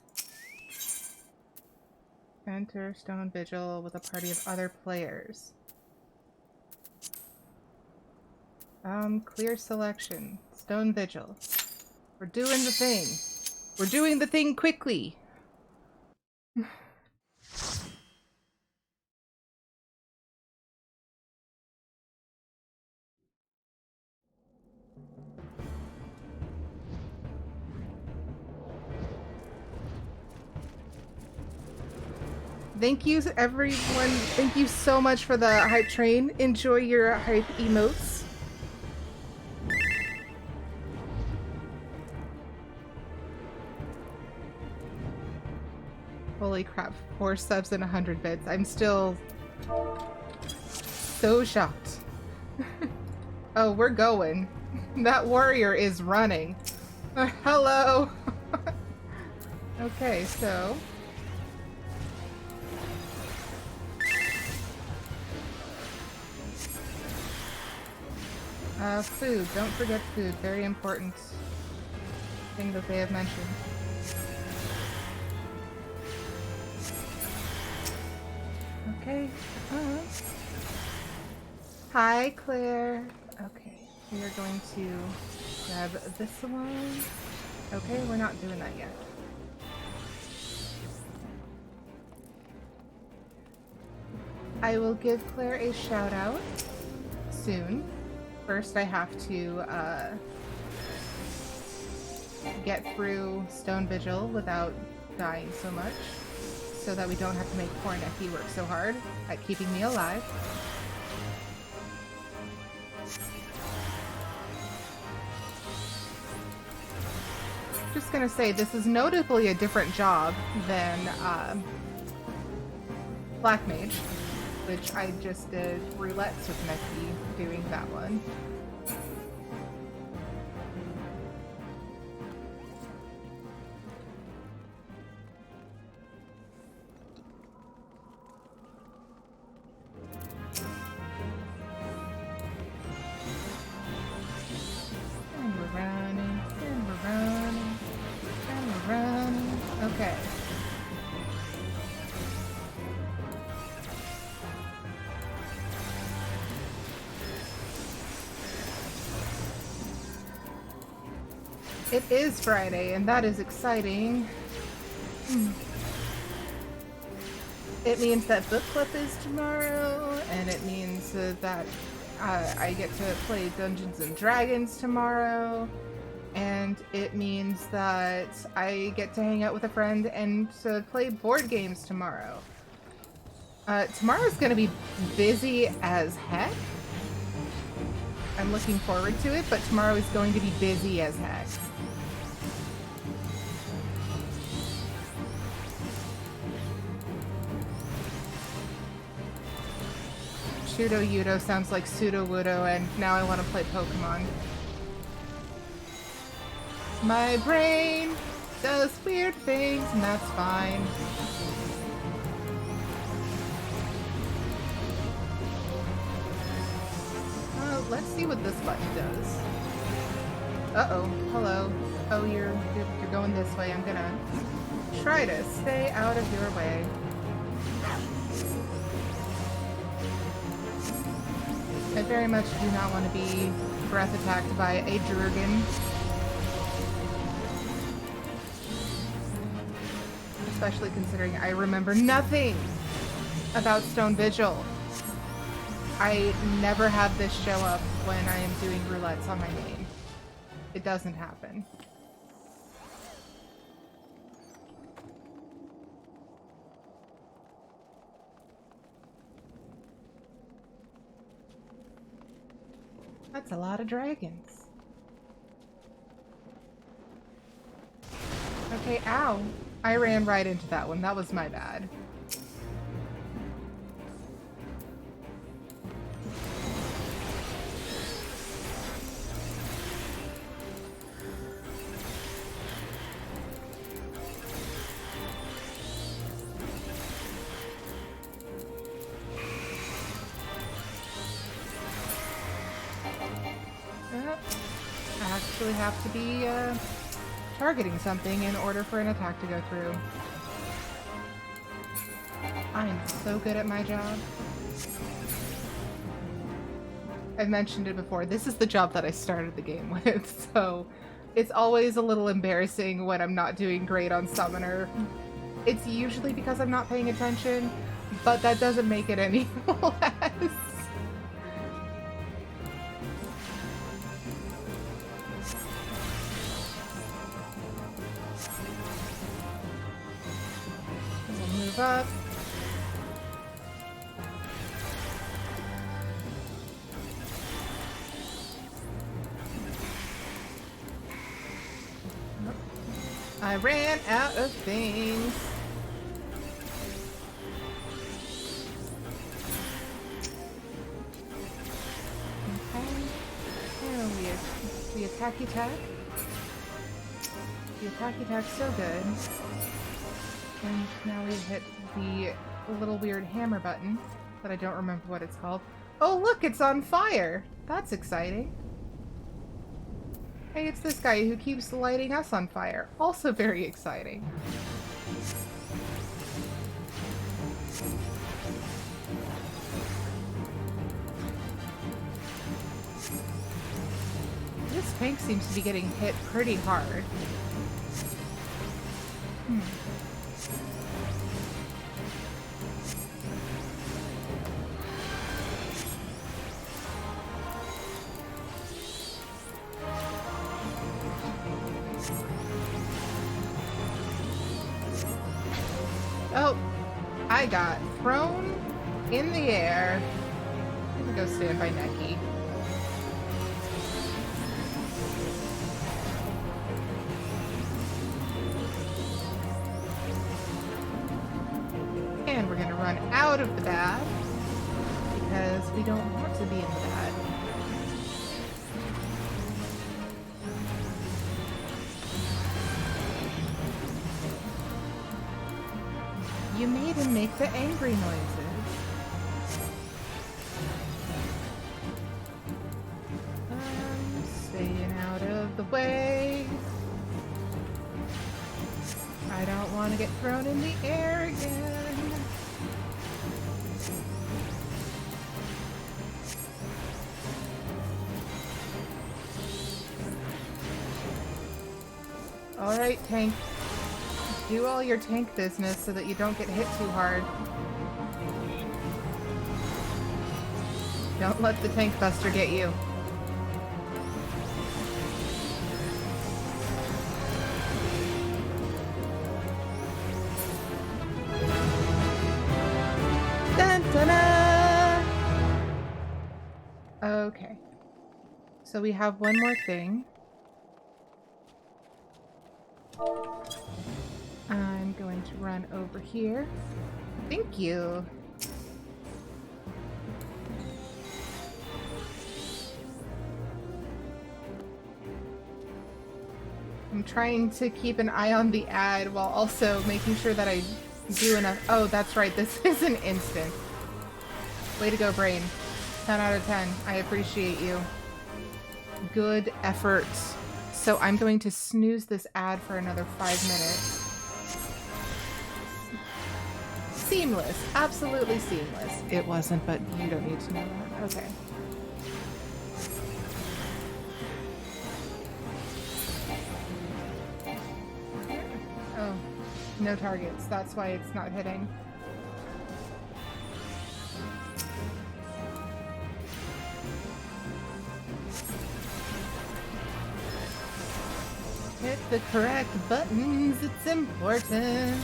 Enter Stone Vigil with a party of other players. Clear selection. Stone Vigil. We're doing the thing. We're doing the thing quickly. Thank you, everyone. Thank you so much for the hype train. Enjoy your hype emotes. Holy crap, 4 subs and 100 bits. I'm still so shocked. Oh, we're going. That warrior is running. Hello. Okay, so... food. Don't forget food. Very important thing that they have mentioned. Okay. Hi, Claire. Okay. We are going to grab this one. Okay, we're not doing that yet. I will give Claire a shout out soon. First, I have to get through Stone Vigil without dying so much, so that we don't have to make poor Neki work so hard at keeping me alive. Just gonna say, this is notably a different job than Black Mage, which I just did roulettes with Neki doing that one. And we're running, and we're running, and we're running. Okay. It is Friday, and that is exciting. It means that book club is tomorrow, and it means that I get to play Dungeons and Dragons tomorrow, and it means that I get to hang out with a friend and to play board games tomorrow. Tomorrow's gonna be busy as heck. I'm looking forward to it, but tomorrow is going to be busy as heck. Shudo Yudo sounds like Pseudo Wudo, and now I want to play Pokemon. My brain does weird things, and that's fine. Let's see what this button does. Uh-oh. Hello. Oh, you're going this way. I'm gonna try to stay out of your way. I very much do not want to be breath attacked by a Jurgen. Especially considering I remember nothing about Stone Vigil. I never have this show up when I am doing roulettes on my name. It doesn't happen. That's a lot of dragons. Okay, ow. I ran right into that one. That was my bad. I actually have to be targeting something in order for an attack to go through. I am so good at my job. I've mentioned it before. This is the job that I started the game with, so it's always a little embarrassing when I'm not doing great on Summoner. It's usually because I'm not paying attention, but that doesn't make it any less. Move up. I ran out of things. Okay. Oh, the attacky attack. The attacky attack's so good. And now we hit the little weird hammer button that I don't remember what it's called. Oh look, it's on fire! That's exciting. Hey, it's this guy who keeps lighting us on fire. Also very exciting. This tank seems to be getting hit pretty hard. Oh, I got thrown in the air. I'm gonna go stand by Neki. And we're gonna run out of the bad because we don't want to be in the bad. You made him make the angry noises. I'm staying out of the way. I don't want to get thrown in the air again. Alright, tank. Do all your tank business so that you don't get hit too hard. Don't let the tank buster get you. Dun, dun, dun. Okay. So we have one more thing. I'm going to run over here. Thank you. I'm trying to keep an eye on the ad while also making sure that I do enough. Oh, that's right. This is an instant. Way to go, brain. 10 out of 10. I appreciate you. Good effort. So I'm going to snooze this ad for another 5 minutes. Seamless. Absolutely seamless. It wasn't, but you don't need to know that. Okay. Oh, no targets. That's why it's not hitting. Hit the correct buttons. It's important.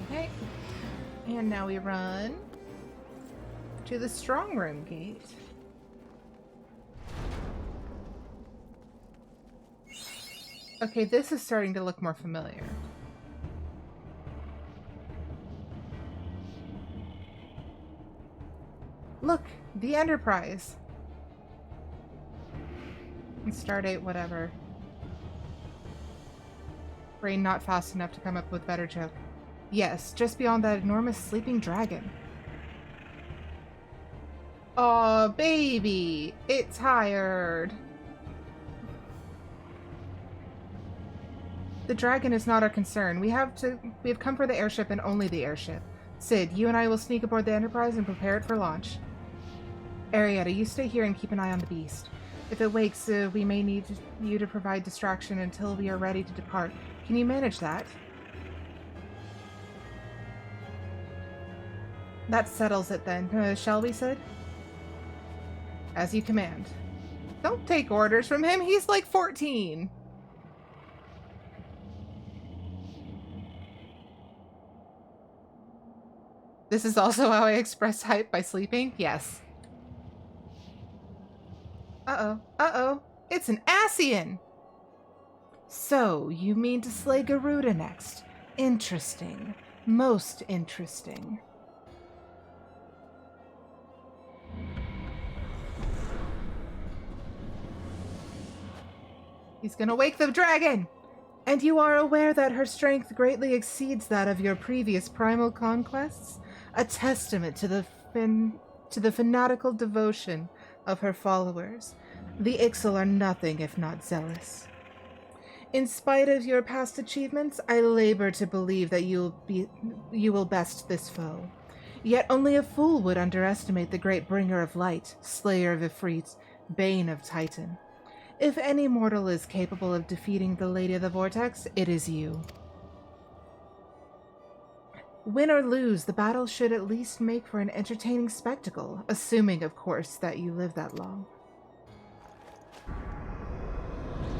Okay. And now we run to the strong room gate. Okay, this is starting to look more familiar. Look, the Enterprise. And Stardate, whatever. Brain not fast enough to come up with a better joke. Yes, just beyond that enormous sleeping dragon. Aw, baby! It's tired! The dragon is not our concern. We have come for the airship and only the airship. Sid, you and I will sneak aboard the Enterprise and prepare it for launch. Aerietta, you stay here and keep an eye on the beast. If it wakes, we may need you to provide distraction until we are ready to depart. Can you manage that? That settles it then. Shall we, Sid? As you command. Don't take orders from him. He's like 14. This is also how I express hype, by sleeping? Yes. Uh-oh. Uh-oh. It's an Asian! So, you mean to slay Garuda next? Interesting. Most interesting. He's gonna wake the dragon! And you are aware that her strength greatly exceeds that of your previous primal conquests? A testament to the fanatical devotion of her followers. The Ixal are nothing if not zealous. In spite of your past achievements, I labor to believe that you will best this foe. Yet only a fool would underestimate the great bringer of light, slayer of Ifrit, bane of Titan. If any mortal is capable of defeating the Lady of the Vortex, it is you. Win or lose, the battle should at least make for an entertaining spectacle, assuming, of course, that you live that long.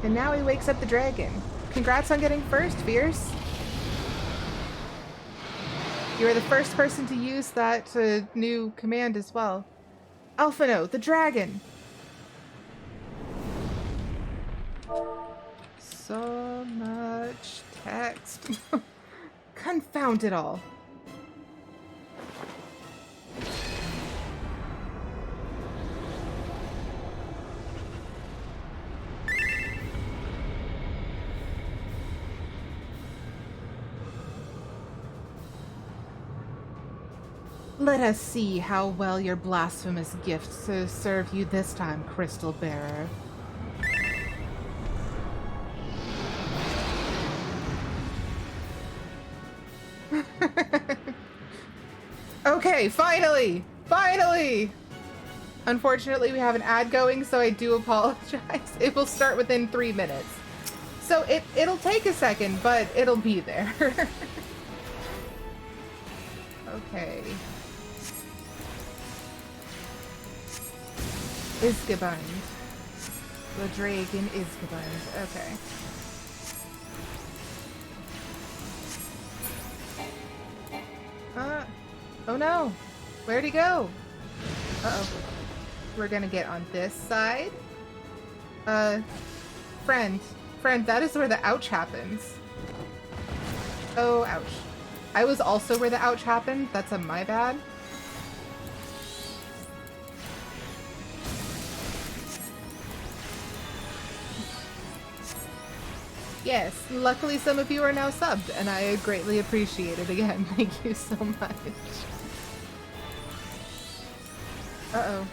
And now he wakes up the dragon. Congrats on getting first, Fierce! You are the first person to use that new command as well. Alphino, the dragon! So much text. Confound it all. Let us see how well your blasphemous gifts serve you this time, Crystal Bearer. Okay, finally! Finally! Unfortunately, we have an ad going, so I do apologize. It will start within 3 minutes. So it'll take a second, but it'll be there. Okay. Is gebind. The dragon is gebind. Okay. Oh no! Where'd he go? Uh-oh. We're gonna get on this side. Friend, that is where the ouch happens. Oh, ouch. I was also where the ouch happened. That's my bad. Yes, luckily some of you are now subbed, and I greatly appreciate it again. Thank you so much. Uh-oh.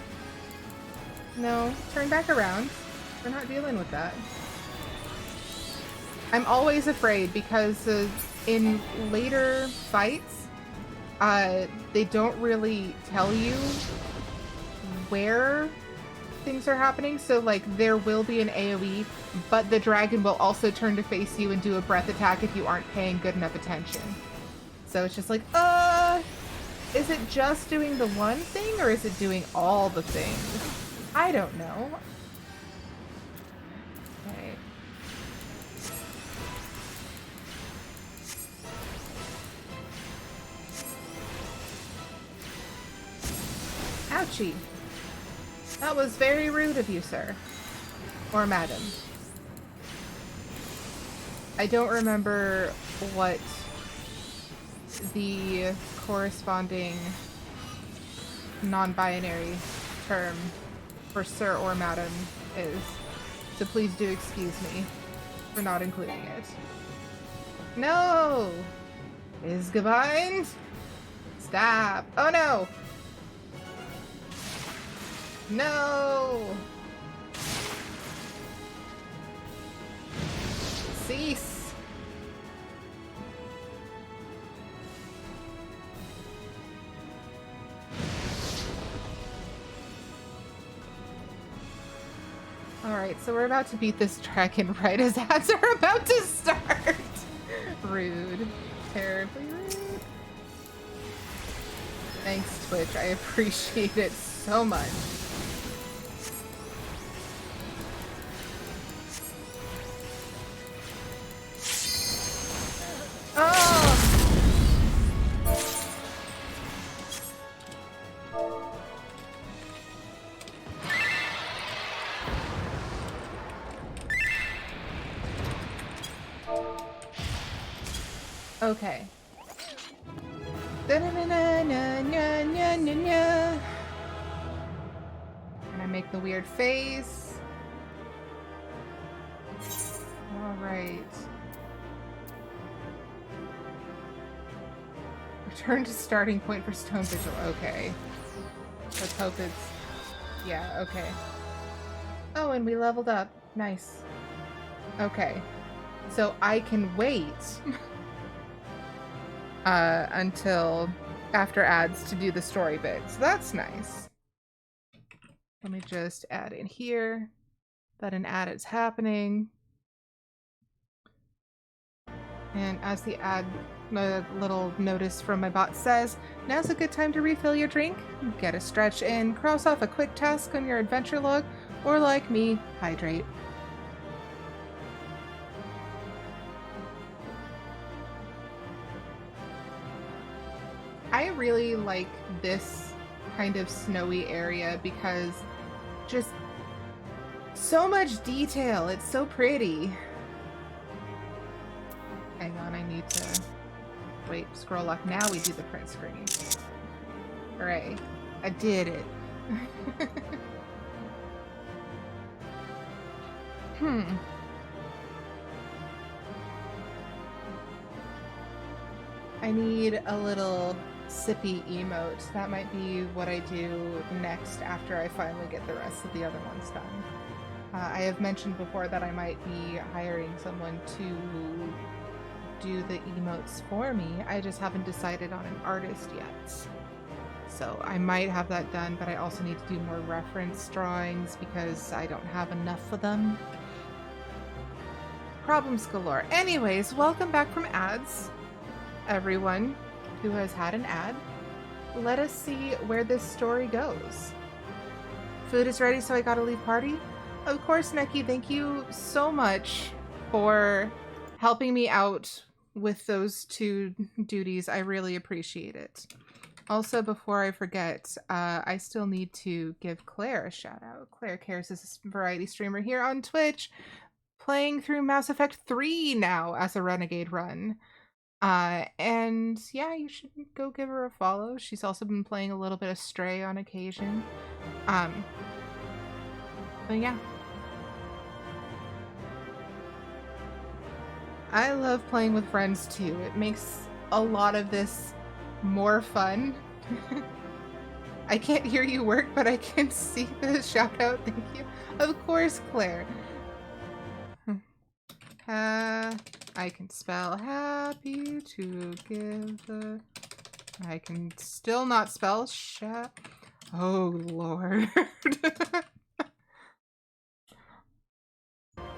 No, turn back around. We're not dealing with that. I'm always afraid because in later fights, they don't really tell you where things are happening. So, like, there will be an AoE, but the dragon will also turn to face you and do a breath attack if you aren't paying good enough attention. So it's just like, is it just doing the one thing, or is it doing all the things? I don't know. Okay. Ouchie. That was very rude of you, sir. Or madam. I don't remember what the corresponding non-binary term for sir or madam is, so please do excuse me for not including it. No! Is gebind? Stop! Oh no! No! Cease! Alright, so we're about to beat this dragon right as ads are about to start. Rude. Terribly rude. Thanks, Twitch. I appreciate it so much. Oh! Okay. And I make the weird face. Alright. Return to starting point for Stone Vigil. Okay. Let's hope it's... Yeah, okay. Oh, and we leveled up. Nice. Okay. So I can wait until after ads to do the story bit. So that's nice. Let me just add in here that an ad is happening. And as the ad little notice from my bot says, now's a good time to refill your drink, get a stretch in, cross off a quick task on your adventure log, or like me, hydrate. I really like this kind of snowy area because just so much detail. It's so pretty. Hang on, I need to... Wait, scroll lock. Now we do the print screen. Hooray. I did it. I need a little sippy emote. That might be what I do next after I finally get the rest of the other ones done. I have mentioned before that I might be hiring someone to do the emotes for me. I just haven't decided on an artist yet. So I might have that done, but I also need to do more reference drawings because I don't have enough of them. Problems galore. Anyways, welcome back from ads, everyone who has had an ad. Let us see where this story goes. Food is ready, so I gotta leave party? Of course, Neki, thank you so much for helping me out with those two duties. I really appreciate it. Also, before I forget, I still need to give Claire a shout out. Claire Cares is a variety streamer here on Twitch, playing through Mass Effect 3 now as a Renegade run. And yeah, you should go give her a follow. She's also been playing a little bit of Stray on occasion. But yeah. I love playing with friends too. It makes a lot of this more fun. I can't hear you work, but I can see the shout out. Thank you. Of course, Claire. I can spell happy to give the... I can still not spell Oh, Lord.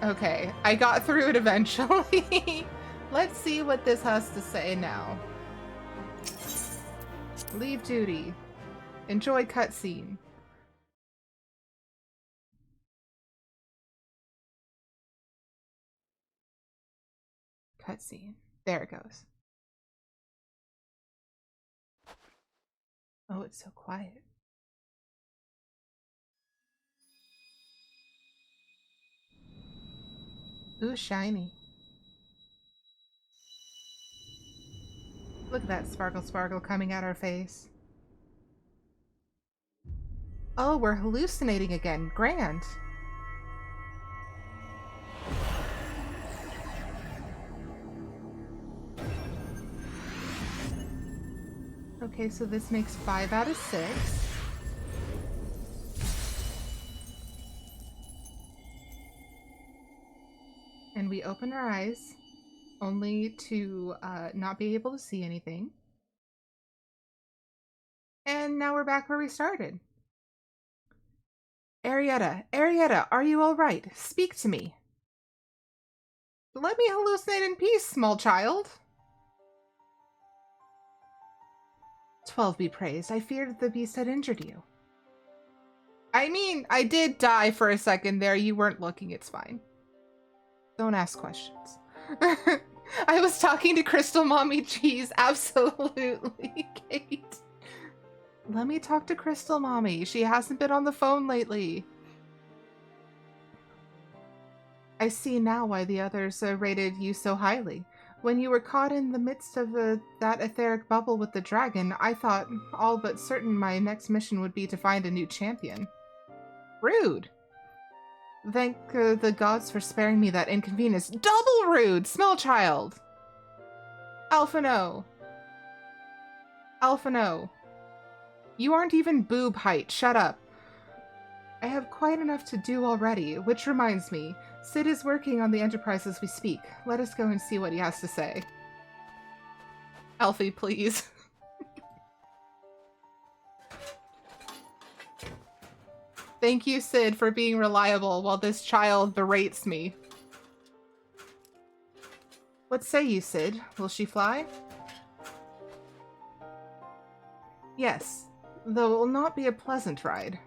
Okay, I got through it eventually. Let's see what this has to say now. Leave duty. Enjoy cutscene. Cutscene. There it goes. Oh, it's so quiet. Ooh, shiny. Look at that sparkle sparkle coming out our face. Oh, we're hallucinating again. Grand. Okay, so this makes 5 out of 6. And we open our eyes, only to not be able to see anything. And now we're back where we started. Aerietta, Aerietta, are you all right? Speak to me. Let me hallucinate in peace, small child. 12 be praised. I feared the beast had injured you. I mean, I did die for a second there. You weren't looking. It's fine. Don't ask questions. I was talking to Crystal Mommy Cheese. Absolutely, Kate. Let me talk to Crystal Mommy. She hasn't been on the phone lately. I see now why the others rated you so highly. When you were caught in the midst of that etheric bubble with the dragon, I thought all but certain my next mission would be to find a new champion. Rude. Thank the gods for sparing me that inconvenience. Double rude, small child! Alpha no. Alpha no. You aren't even boob height. Shut up. I have quite enough to do already, which reminds me, Sid is working on the Enterprise as we speak. Let us go and see what he has to say. Alfie, please. Thank you, Sid, for being reliable while this child berates me. What say you, Sid? Will she fly? Yes, though it will not be a pleasant ride.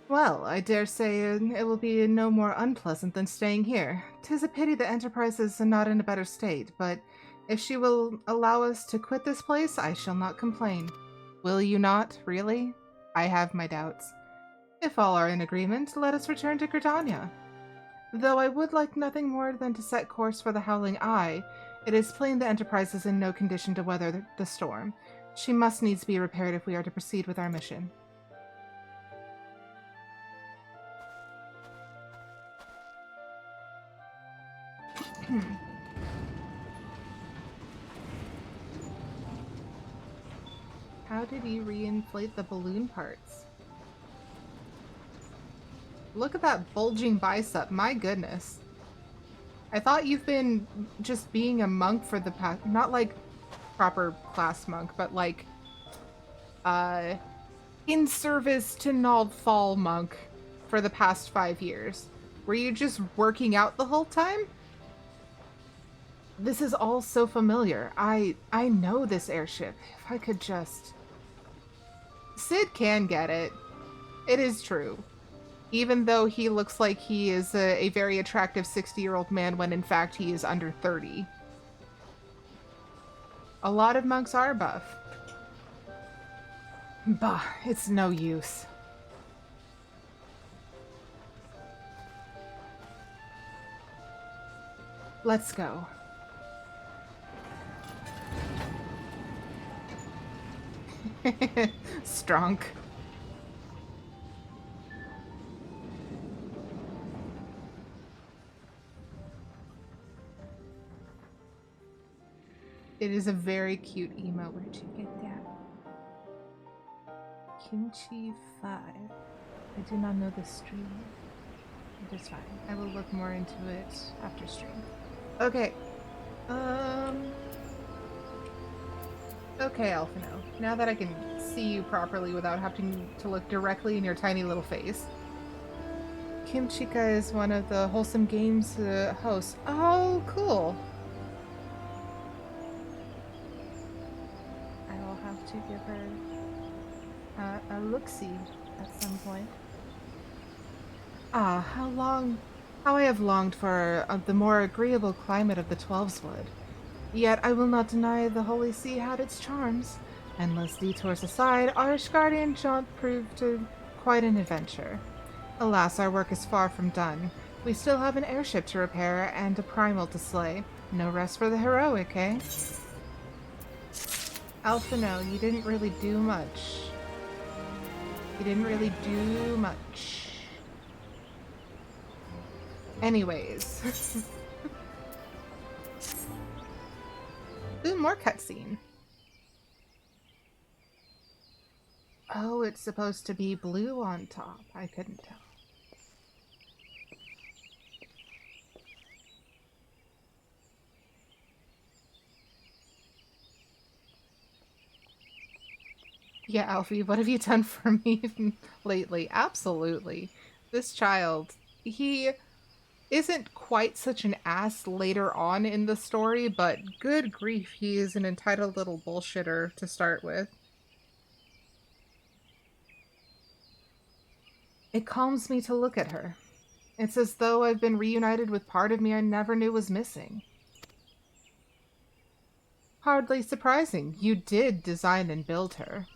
Well, I dare say it will be no more unpleasant than staying here. 'Tis a pity the Enterprise is not in a better state, but if she will allow us to quit this place, I shall not complain. Will you not, really? I have my doubts. If all are in agreement, let us return to Gridania. Though I would like nothing more than to set course for the Howling Eye, it is plain the Enterprise is in no condition to weather the storm. She must needs be repaired if we are to proceed with our mission. How did you reinflate the balloon parts? Look at that bulging bicep, my goodness. I thought you've been just being a monk for the past, not like proper class monk, but like, uh, in service to Nald Fall monk for the past 5 years. Were you just working out the whole time? This is all so familiar. I know this airship. If I could just... Sid can get it. It is true. Even though he looks like he is a very attractive 60-year-old man when in fact he is under 30. A lot of monks are buff. Bah, it's no use. Let's go. Strunk. It is a very cute emo. Where'd you get that? Kimchi 5. I do not know this stream. It is fine. I will look more into it after stream. Okay. Okay, Alphino. Now that I can see you properly without having to look directly in your tiny little face. Kimchika is one of the Wholesome Games hosts. Oh, cool. I will have to give her a look-see at some point. Ah, how I have longed for the more agreeable climate of the Twelveswood. Yet I will not deny the Holy See had its charms. Endless detours aside, our Ishgardian jaunt proved quite an adventure. Alas, our work is far from done. We still have an airship to repair and a primal to slay. No rest for the heroic, eh? Alphino, you didn't really do much. You didn't really do much. Anyways. Ooh, more cutscene. Oh, it's supposed to be blue on top. I couldn't tell. Yeah, Alfie, what have you done for me lately? Absolutely. This child, he isn't quite such an ass later on in the story, but good grief, he is an entitled little bullshitter to start with. It calms me to look at her. It's as though I've been reunited with part of me I never knew was missing. Hardly surprising. You did design and build her.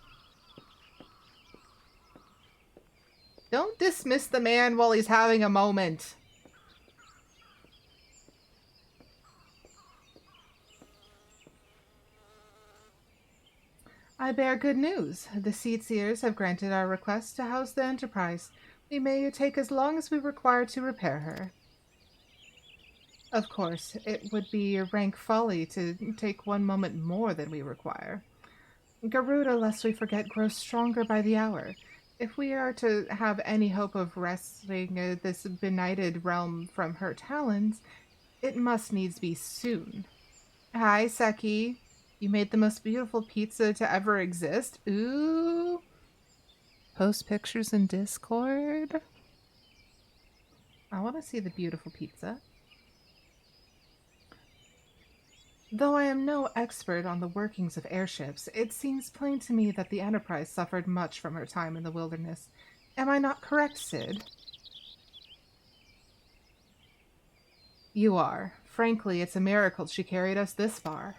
Don't dismiss the man while he's having a moment. I bear good news. The Seedseers have granted our request to house the Enterprise. We may take as long as we require to repair her. Of course, it would be rank folly to take one moment more than we require. Garuda, lest we forget, grows stronger by the hour. If we are to have any hope of wresting this benighted realm from her talons, it must needs be soon. Hi, Seki. You made the most beautiful pizza to ever exist. Ooh. Post pictures in Discord. I want to see the beautiful pizza. Though I am no expert on the workings of airships, it seems plain to me that the Enterprise suffered much from her time in the wilderness. Am I not correct, Sid? You are. Frankly, it's a miracle she carried us this far.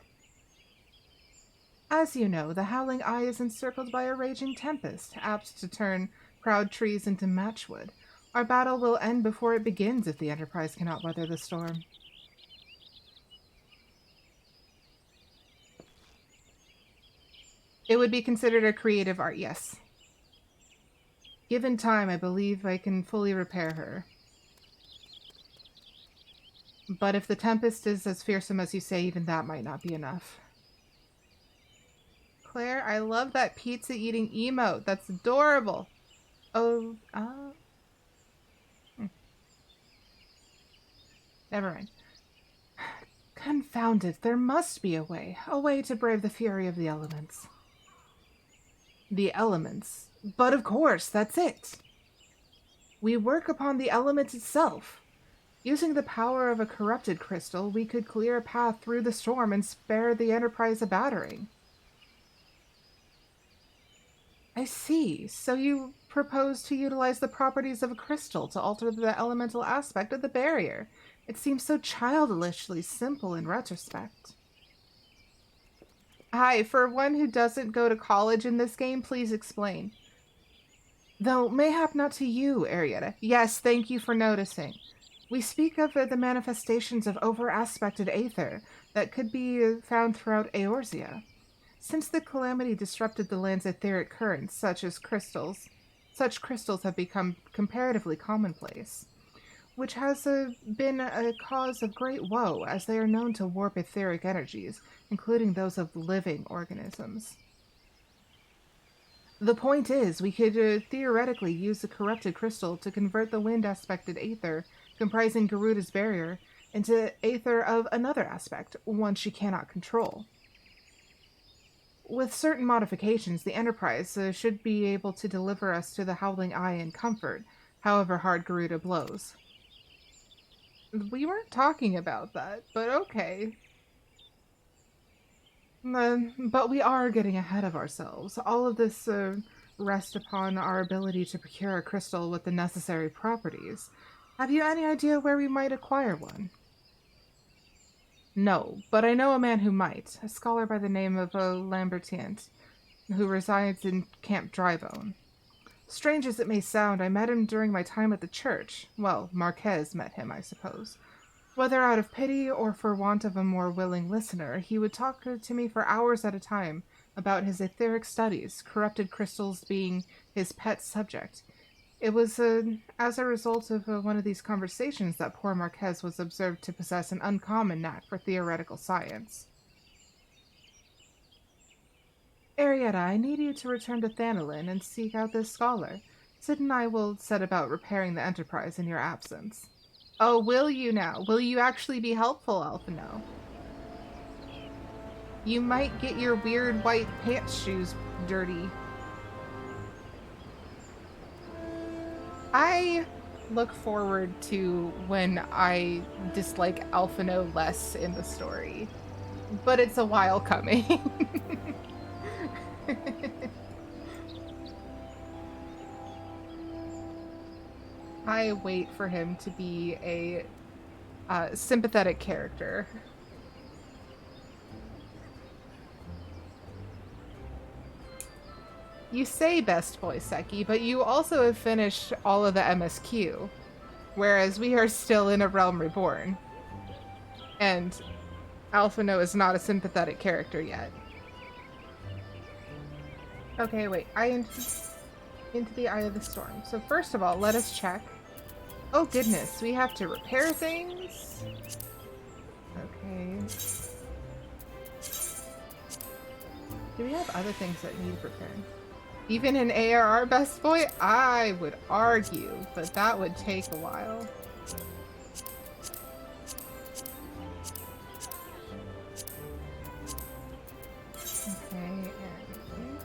As you know, the Howling Eye is encircled by a raging tempest, apt to turn proud trees into matchwood. Our battle will end before it begins if the Enterprise cannot weather the storm. It would be considered a creative art, yes. Given time, I believe I can fully repair her. But if the Tempest is as fearsome as you say, even that might not be enough. Claire, I love that pizza-eating emote. That's adorable. Oh, Never mind. Confound it, there must be a way to brave the fury of the elements. The elements? But of course, that's it. We work upon the element itself. Using the power of a corrupted crystal, we could clear a path through the storm and spare the Enterprise a battering. I see. So you propose to utilize the properties of a crystal to alter the elemental aspect of the barrier. It seems so childishly simple in retrospect. Hi, for one who doesn't go to college in this game, please explain. Though mayhap not to you, Aerietta. Yes, thank you for noticing. We speak of the manifestations of over-aspected aether that could be found throughout Eorzea. Since the calamity disrupted the land's etheric currents, such crystals have become comparatively commonplace, which has been a cause of great woe, as they are known to warp etheric energies, including those of living organisms. The point is, we could theoretically use the corrupted crystal to convert the wind-aspected aether comprising Garuda's barrier into aether of another aspect, one she cannot control. With certain modifications, the Enterprise should be able to deliver us to the Howling Eye in comfort, however hard Garuda blows. We weren't talking about that, but okay. But we are getting ahead of ourselves. All of this rests upon our ability to procure a crystal with the necessary properties. Have you any idea where we might acquire one? No, but I know a man who might, a scholar by the name of Lambertient, who resides in Camp Drybone. Strange as it may sound, I met him during my time at the church. Well, Marquez met him, I suppose. Whether out of pity or for want of a more willing listener, he would talk to me for hours at a time about his etheric studies, corrupted crystals being his pet subject. It was as a result of one of these conversations that poor Marquez was observed to possess an uncommon knack for theoretical science. Aerietta, I need you to return to Thanolin and seek out this scholar. Sid and I will set about repairing the Enterprise in your absence. Oh, will you now? Will you actually be helpful, Alphino? You might get your weird white pants shoes dirty. I look forward to when I dislike Alphino less in the story, but it's a while coming. I wait for him to be a sympathetic character. You say Best Boy Seki, but you also have finished all of the MSQ, whereas we are still in A Realm Reborn. And Alphino is not a sympathetic character yet. Okay, wait. Into the Eye of the Storm. So first of all, let us check. Oh goodness, we have to repair things? Okay. Do we have other things that need repairing? Even in ARR Best Boy, I would argue, but that would take a while. Okay, and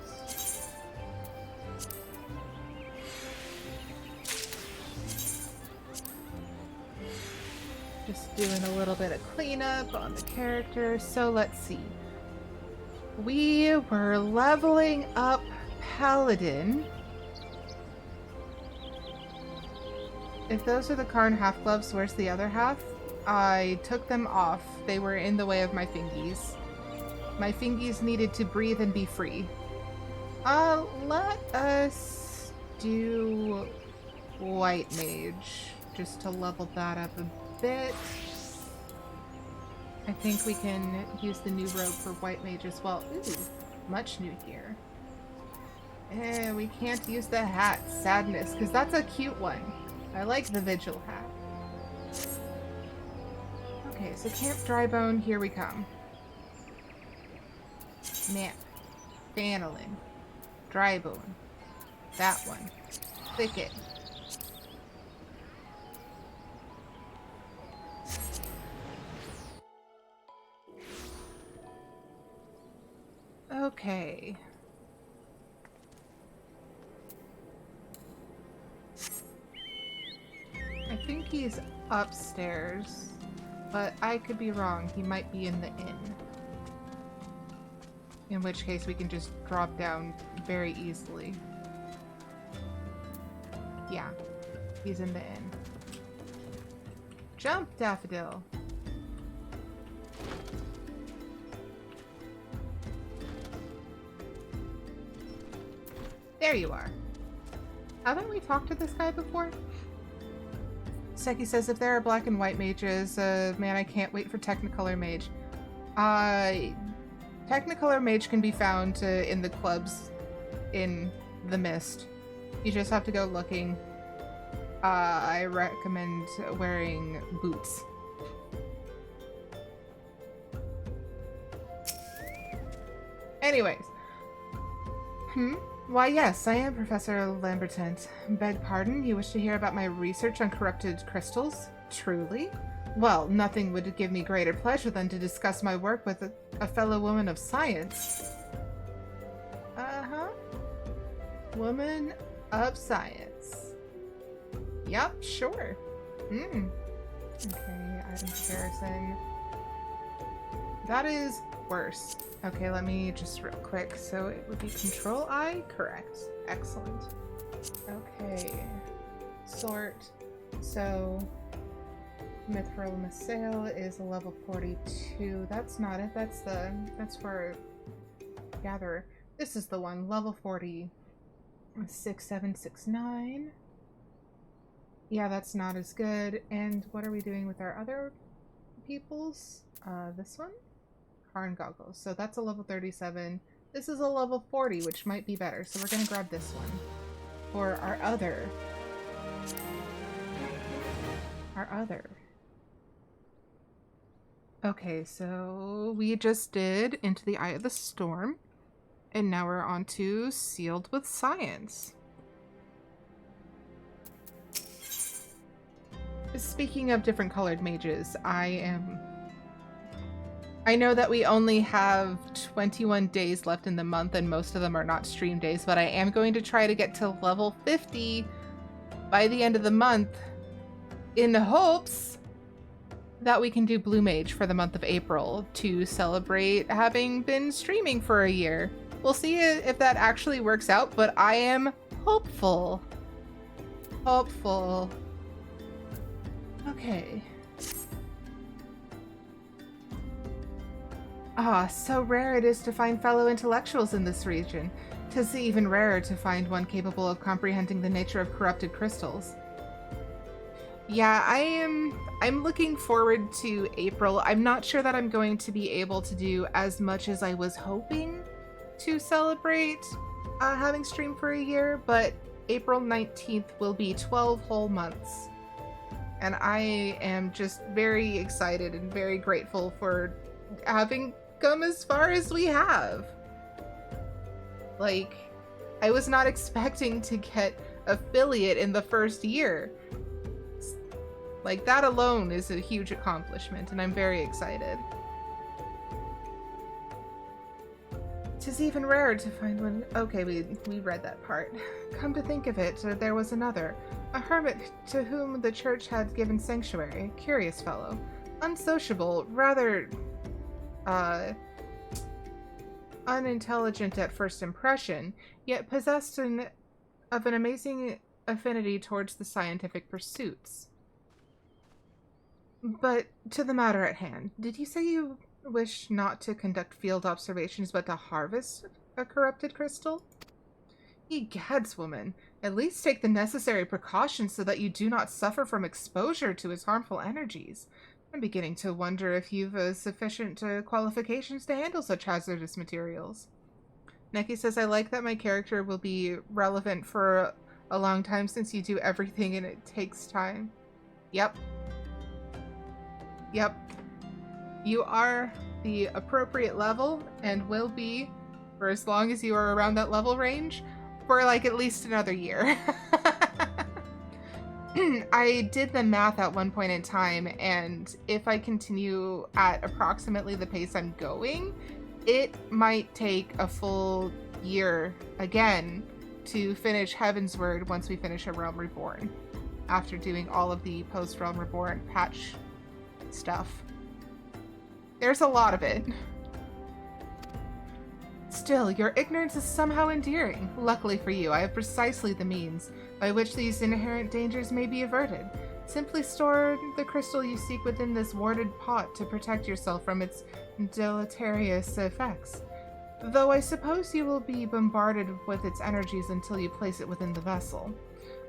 just doing a little bit of cleanup on the character. So let's see. We were leveling up Paladin. If those are the Karn half gloves, where's the other half? I took them off. They were in the way of my fingies. My fingies needed to breathe and be free. Let us do White Mage, just to level that up a bit. I think we can use the new robe for White Mage as well. Ooh, much new here. We can't use the hat. Sadness, because that's a cute one. I like the Vigil hat. Okay, so Camp Drybone, here we come. Map. Thanolin. Drybone. That one. Thicket. Okay. I think he's upstairs, but I could be wrong. He might be in the inn. In which case we can just drop down very easily. Yeah, he's in the inn. Jump, Daffodil! There you are. Haven't we talked to this guy before? Seki says if there are black and white mages, man, I can't wait for Technicolor Mage. Technicolor Mage can be found in the clubs in the Mist. You just have to go looking. I recommend wearing boots. Anyways. Why, yes, I am Professor Lambertant. Beg pardon, you wish to hear about my research on corrupted crystals? Truly? Well, nothing would give me greater pleasure than to discuss my work with a fellow woman of science. Uh-huh. Woman of science. Yup, sure. Okay, item comparison. That is worse. Okay, let me just real quick. So it would be Control I? Correct. Excellent. Okay. Sort. So Mithril Missail is a level 42. That's not it. That's for Gatherer. This is the one. Level 40. 6769. Yeah, that's not as good. And what are we doing with our other peoples? This one? Harn Goggles. So that's a level 37. This is a level 40, which might be better. So we're gonna grab this one for our other. Okay, so we just did Into the Eye of the Storm, and now we're on to Sealed with Science. Speaking of different colored mages, I know that we only have 21 days left in the month and most of them are not stream days, but I am going to try to get to level 50 by the end of the month in hopes that we can do Blue Mage for the month of April to celebrate having been streaming for a year. We'll see if that actually works out, but I am hopeful. Hopeful. Okay. Ah, so rare it is to find fellow intellectuals in this region. 'Tis even rarer to find one capable of comprehending the nature of corrupted crystals. Yeah, I'm looking forward to April. I'm not sure that I'm going to be able to do as much as I was hoping to celebrate having streamed for a year, but April 19th will be 12 whole months. And I am just very excited and very grateful for having come as far as we have. Like, I was not expecting to get affiliate in the first year. Like, that alone is a huge accomplishment, and I'm very excited. 'Tis even rarer to find one. Okay, we read that part. Come to think of it, there was another. A hermit to whom the church had given sanctuary. Curious fellow. Unsociable, rather unintelligent at first impression, yet possessed of an amazing affinity towards the scientific pursuits. But to the matter at hand, did you say you wish not to conduct field observations but to harvest a corrupted crystal? Egads, woman, at least take the necessary precautions so that you do not suffer from exposure to his harmful energies. I'm beginning to wonder if you've sufficient qualifications to handle such hazardous materials. Neki says, I like that my character will be relevant for a long time since you do everything and it takes time. Yep. Yep. You are the appropriate level and will be for as long as you are around that level range for like at least another year. I did the math at one point in time, and if I continue at approximately the pace I'm going, it might take a full year again to finish Heavensward once we finish A Realm Reborn, after doing all of the post-Realm Reborn patch stuff. There's a lot of it. Still, your ignorance is somehow endearing. Luckily for you, I have precisely the means by which these inherent dangers may be averted. Simply store the crystal you seek within this warded pot to protect yourself from its deleterious effects. Though I suppose you will be bombarded with its energies until you place it within the vessel.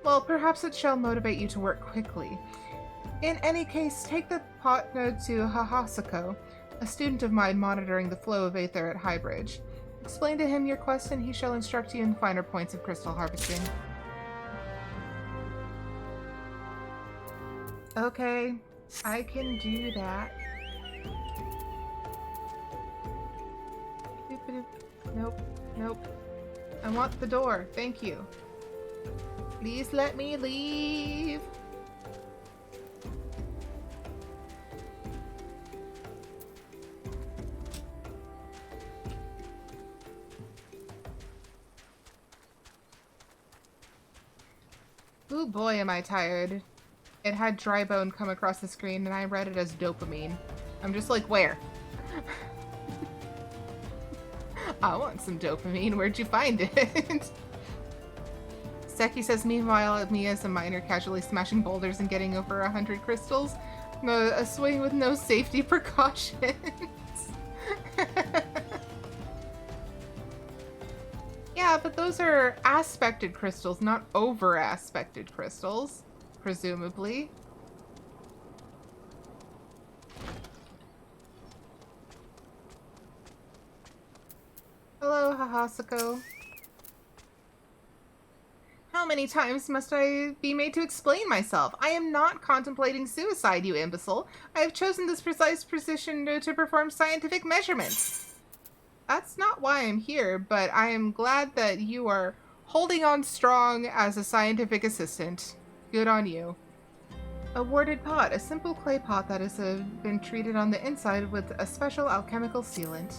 Well, perhaps it shall motivate you to work quickly. In any case, take the pot to Hahasako, a student of mine monitoring the flow of Aether at Highbridge. Explain to him your quest and he shall instruct you in finer points of crystal harvesting. Okay, I can do that. Nope, nope. I want the door, thank you. Please let me leave. Ooh boy, am I tired. It had dry bone come across the screen and I read it as dopamine. I'm just like, where? I want some dopamine. Where'd you find it? Seki says, meanwhile, me as a miner casually smashing boulders and getting over 100 crystals. A swing with no safety precautions. Yeah, but those are aspected crystals, not over-aspected crystals, presumably. Hello, Hahasako. How many times must I be made to explain myself? I am not contemplating suicide, you imbecile. I have chosen this precise position to perform scientific measurements. That's not why I'm here, but I am glad that you are holding on strong as a scientific assistant. Good on you. A warded pot, a simple clay pot that has been treated on the inside with a special alchemical sealant.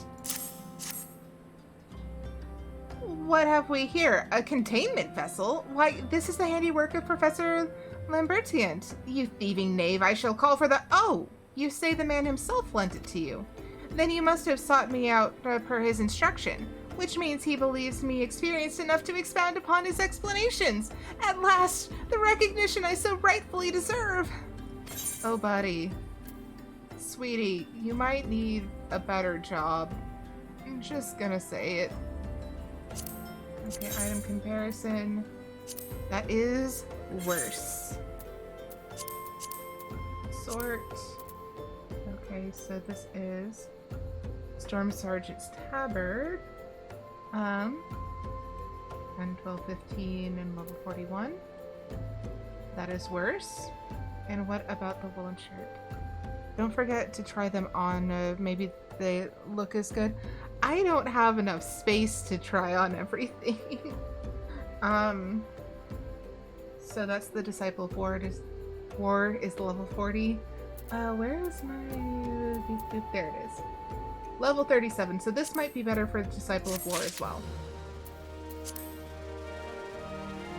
What have we here? A containment vessel? Why, this is the handiwork of Professor Lambertiant. You thieving knave, I shall call for the— Oh! You say the man himself lent it to you. Then you must have sought me out per his instruction, which means he believes me experienced enough to expound upon his explanations. At last, the recognition I so rightfully deserve. Oh, buddy. Sweetie, you might need a better job. I'm just gonna say it. Okay, item comparison. That is worse. Sort. Okay, so this is Storm Sergeant's Tabard. 10, 12, 15, and level 41. That is worse. And what about the woolen shirt? Don't forget to try them on. Maybe they look as good. I don't have enough space to try on everything. So that's the Disciple of War. War is level 40. Where is my... There it is. Level 37. So this might be better for Disciple of War as well.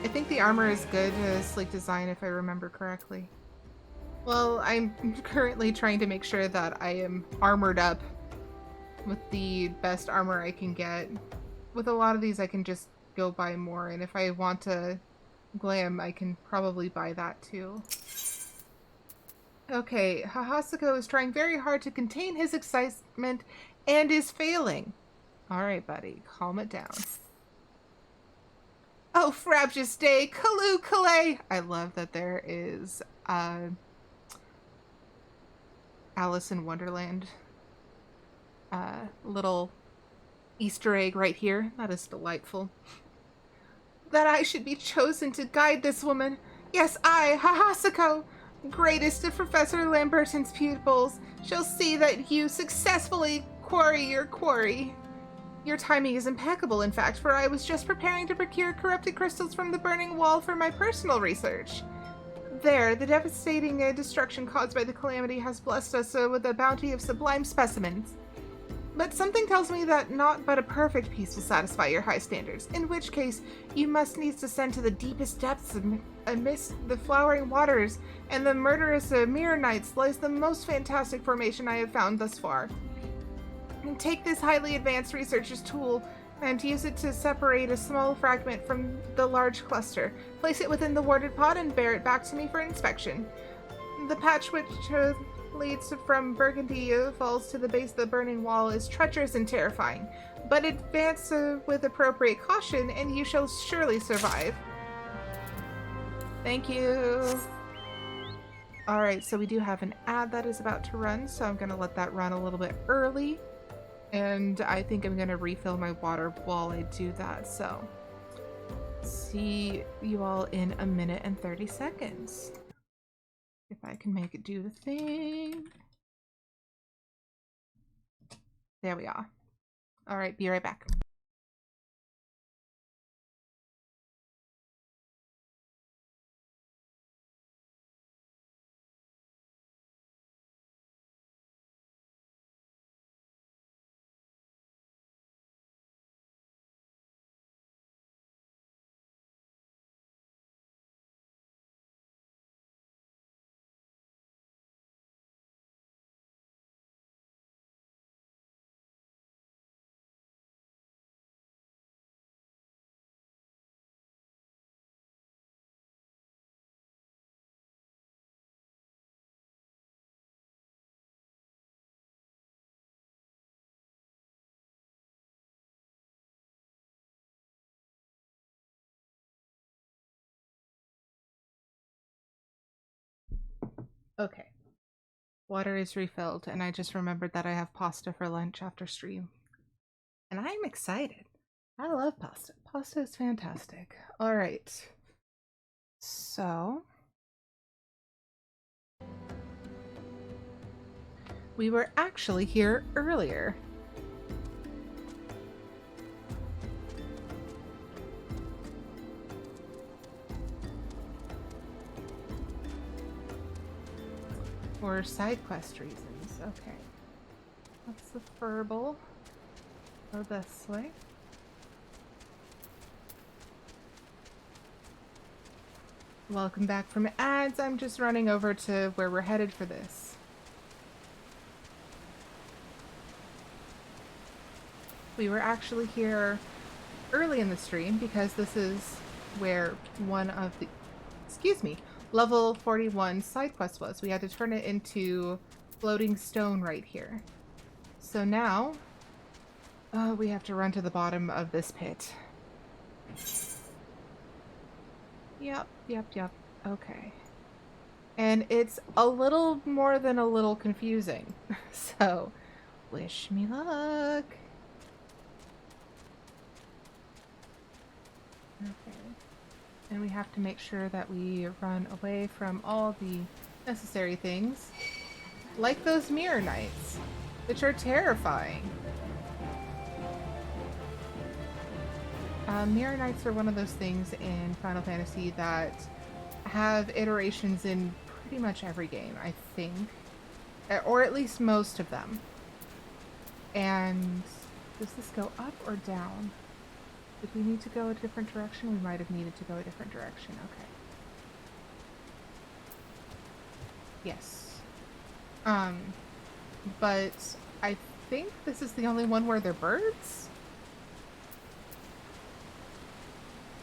I think the armor is good. Sleek design, if I remember correctly. Well, I'm currently trying to make sure that I am armored up with the best armor I can get. With a lot of these, I can just go buy more, and if I want to glam, I can probably buy that too. Okay, Hahasako is trying very hard to contain his excitement and is failing. Alright, buddy, calm it down. Oh, frabjous day, Kalu Kalay! I love that there is Alice in Wonderland little Easter egg right here. That is delightful. That I should be chosen to guide this woman. Yes, I, Hahasako, greatest of Professor Lamberton's pupils, shall see that you successfully quarry your quarry. Your timing is impeccable, in fact, for I was just preparing to procure corrupted crystals from the burning wall for my personal research. There, the devastating destruction caused by the calamity has blessed us with a bounty of sublime specimens. But something tells me that not but a perfect peace will satisfy your high standards, in which case you must needs descend to the deepest depths amidst the flowering waters, and the murderous Mirror Knights lies the most fantastic formation I have found thus far. And take this highly advanced researcher's tool and use it to separate a small fragment from the large cluster. Place it within the warded pod and bear it back to me for inspection. The patch which leads from Burgundy falls to the base of the burning wall is treacherous and terrifying, but advance with appropriate caution and you shall surely survive. Thank you. Alright, so we do have an ad that is about to run, so I'm going to let that run a little bit early. And I think I'm going to refill my water while I do that, so see you all in a minute and 30 seconds. If I can make it do the thing. There we are. Alright, be right back. Okay. Water is refilled, and I just remembered that I have pasta for lunch after stream. And I'm excited. I love pasta. Pasta is fantastic. Alright. So we were actually here earlier. For side quest reasons. Okay. That's the Furble. Go this way. Welcome back from ads. I'm just running over to where we're headed for this. We were actually here early in the stream because this is where one of the, level 41 side quest was. We had to turn it into floating stone right here. So now, we have to run to the bottom of this pit. Yep. Okay. And it's a little more than a little confusing. So, wish me luck. Okay. And we have to make sure that we run away from all the necessary things. Like those Mirror Knights, which are terrifying. Mirror Knights are one of those things in Final Fantasy that have iterations in pretty much every game, I think. Or at least most of them. And does this go up or down? Did we need to go a different direction? We might have needed to go a different direction. Okay. Yes. But I think this is the only one where they're birds?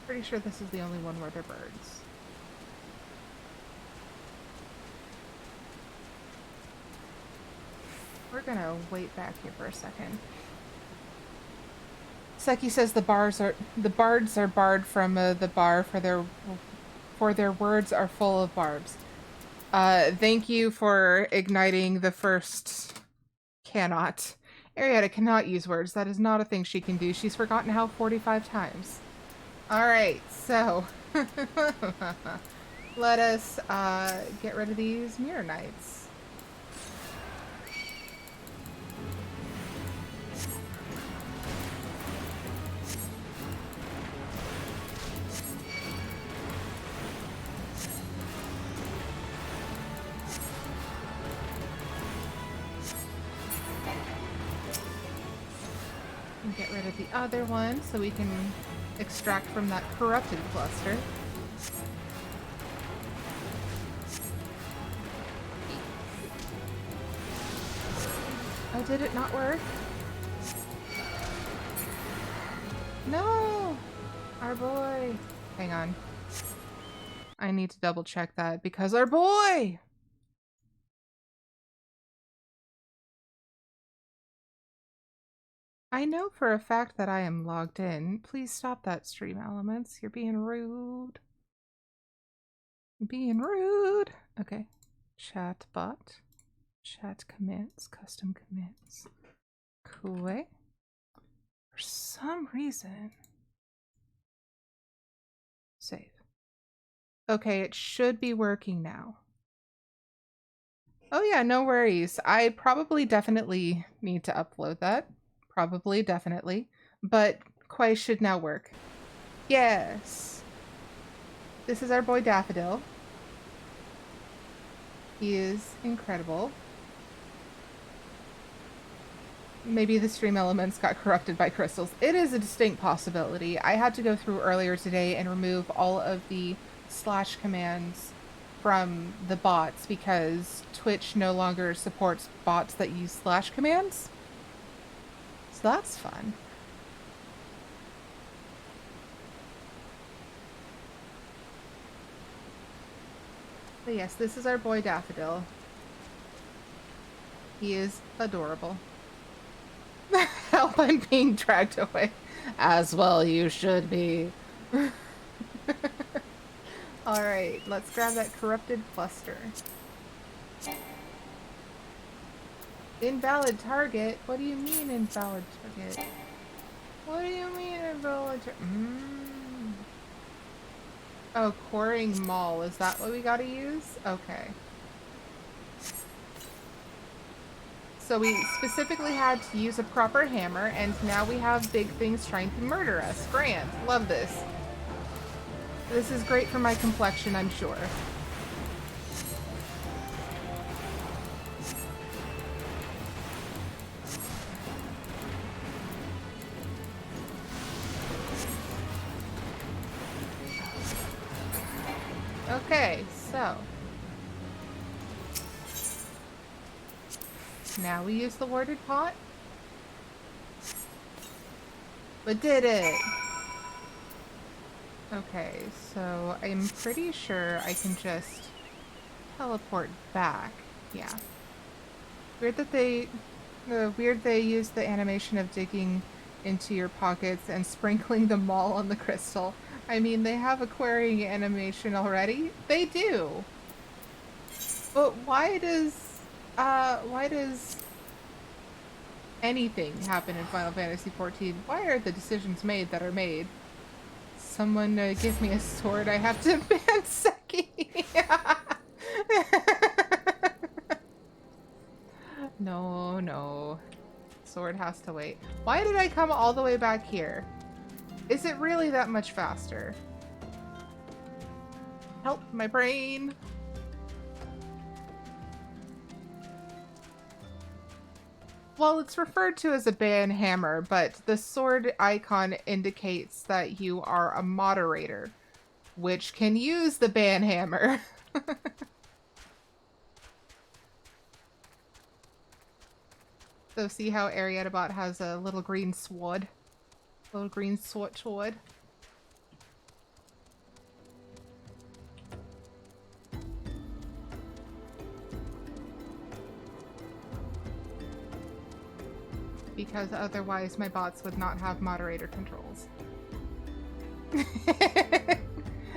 Pretty sure this is the only one where they're birds. We're gonna wait back here for a second. Seki says the bards are barred from the bar for their words are full of barbs. Thank you for igniting the first cannot. Aerietta cannot use words. That is not a thing she can do. She's forgotten how 45 times. Alright, so let us get rid of these Mirror Knights. Get rid of the other one so we can extract from that corrupted cluster. Oh, did it not work? No! Our boy! Hang on. I need to double check that because our boy! I know for a fact that I am logged in. Please stop that, Stream Elements. You're being rude. Being rude. Okay. Chat bot. Chat commands. Custom commands. Cool. For some reason. Save. Okay, it should be working now. Oh yeah, no worries. I probably definitely need to upload that. Probably, definitely. But Quay should now work. Yes. This is our boy Daffodil. He is incredible. Maybe the stream elements got corrupted by crystals. It is a distinct possibility. I had to go through earlier today and remove all of the slash commands from the bots because Twitch no longer supports bots that use slash commands. So that's fun. But yes, this is our boy Daffodil. He is adorable. Help, I'm being dragged away. As well you should be. Alright, let's grab that corrupted cluster. Invalid target? What do you mean invalid target? What do you mean invalid target? Oh, quarrying mall. Is that what we gotta use? Okay. So we specifically had to use a proper hammer, and now we have big things trying to murder us. Grand. Love this. This is great for my complexion, I'm sure. Okay, so now we use the warded pot. But did it? Okay, so I'm pretty sure I can just teleport back. Yeah. Weird that they used the animation of digging into your pockets and sprinkling them all on the crystal. I mean, they have a quarrying animation already. They do. But why does anything happen in Final Fantasy XIV? Why are the decisions made that are made? Someone give me a sword. I have to ban Seki. No, no. Sword has to wait. Why did I come all the way back here? Is it really that much faster? Help my brain. Well, it's referred to as a ban hammer, but the sword icon indicates that you are a moderator, which can use the ban hammer. So see how Aerietta bot has a little green sword? Little green sword. Because otherwise my bots would not have moderator controls.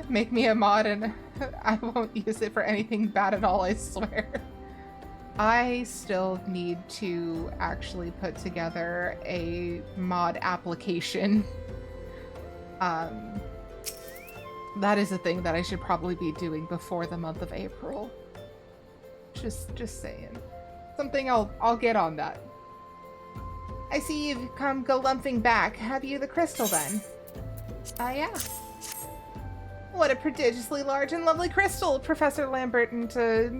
Make me a mod and I won't use it for anything bad at all, I swear. I still need to actually put together a mod application. That is a thing that I should probably be doing before the month of April. Just saying. Something I'll get on that. I see you've come galumphing back. Have you the crystal then? Yeah. What a prodigiously large and lovely crystal! Professor Lambert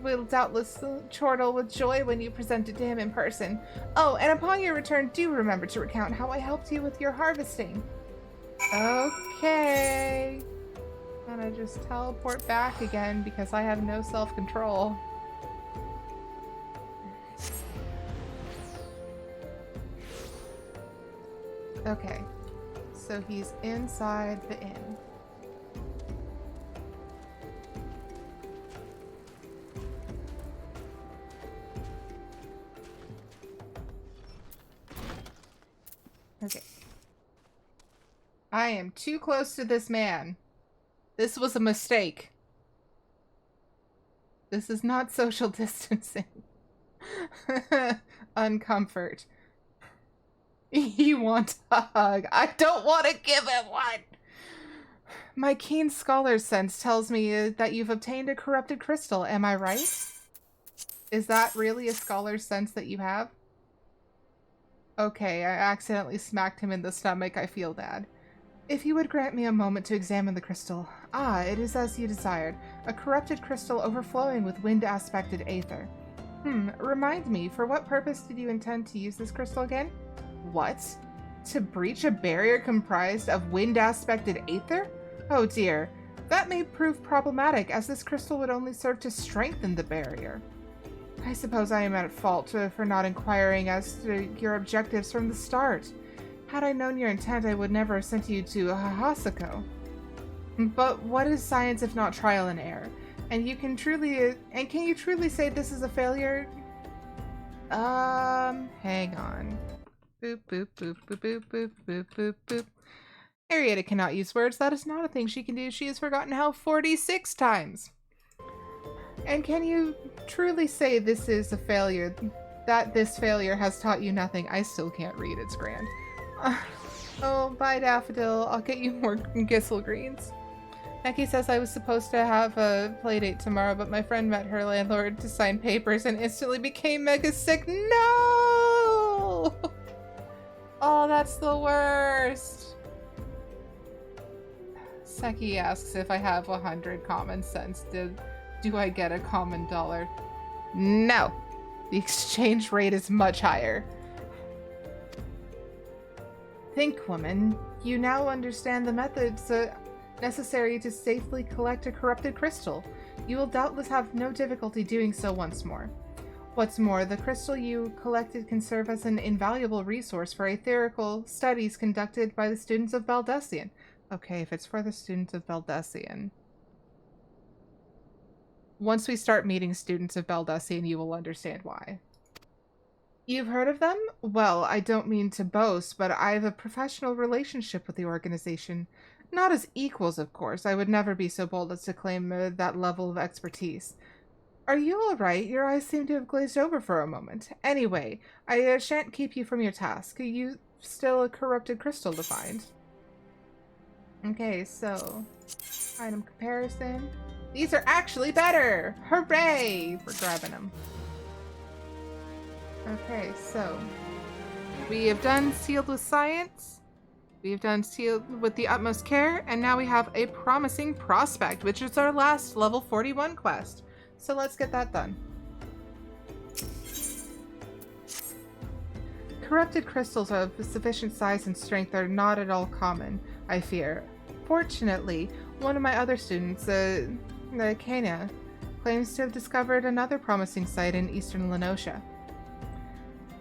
will doubtless chortle with joy when you present it to him in person. Oh, and upon your return, do remember to recount how I helped you with your harvesting. Okay. And I just teleport back again because I have no self-control. Okay. So he's inside the inn. Okay. I am too close to this man. This was a mistake. This is not social distancing. Uncomfort. You want a hug. I don't want to give him one. My keen scholar's sense tells me that you've obtained a corrupted crystal. Am I right? Is that really a scholar's sense that you have? Okay, I accidentally smacked him in the stomach. I feel bad. If you would grant me a moment to examine the crystal. Ah, it is as you desired. A corrupted crystal overflowing with wind-aspected aether. Remind me, for what purpose did you intend to use this crystal again? What? To breach a barrier comprised of wind-aspected aether? Oh dear. That may prove problematic, as this crystal would only serve to strengthen the barrier. I suppose I am at fault for not inquiring as to your objectives from the start. Had I known your intent, I would never have sent you to Hasako. But what is science if not trial and error? And can you truly say this is a failure? Hang on. Boop, boop, boop, boop, boop, boop, boop, boop, boop. Aerietta cannot use words. That is not a thing she can do. She has forgotten how 46 times. And can you truly say this is a failure? That this failure has taught you nothing? I still can't read. It's grand. Oh, bye, Daffodil. I'll get you more Gissel greens. Neki says I was supposed to have a playdate tomorrow, but my friend met her landlord to sign papers and instantly became mega sick. No! Oh, that's the worst. Seki asks if I have 100 common sense. Do I get a common dollar? No. The exchange rate is much higher. Think, woman. You now understand the methods necessary to safely collect a corrupted crystal. You will doubtless have no difficulty doing so once more. What's more, the crystal you collected can serve as an invaluable resource for aetherical studies conducted by the students of Baldessian. Okay, if it's for the students of Baldessian. Once we start meeting students of Baldessian, you will understand why. You've heard of them? Well, I don't mean to boast, but I have a professional relationship with the organization. Not as equals, of course. I would never be so bold as to claim that level of expertise. Are you all right? Your eyes seem to have glazed over for a moment. Anyway, I shan't keep you from your task. You still a corrupted crystal to find. Okay, so item comparison. These are actually better! Hooray! We're grabbing them. Okay, so we have done Sealed with Science. We have done Sealed with the Utmost Care, and now we have a Promising Prospect, which is our last level 41 quest. So let's get that done. Corrupted crystals of sufficient size and strength are not at all common, I fear. Fortunately, one of my other students, Kena, claims to have discovered another promising site in eastern Lenosha.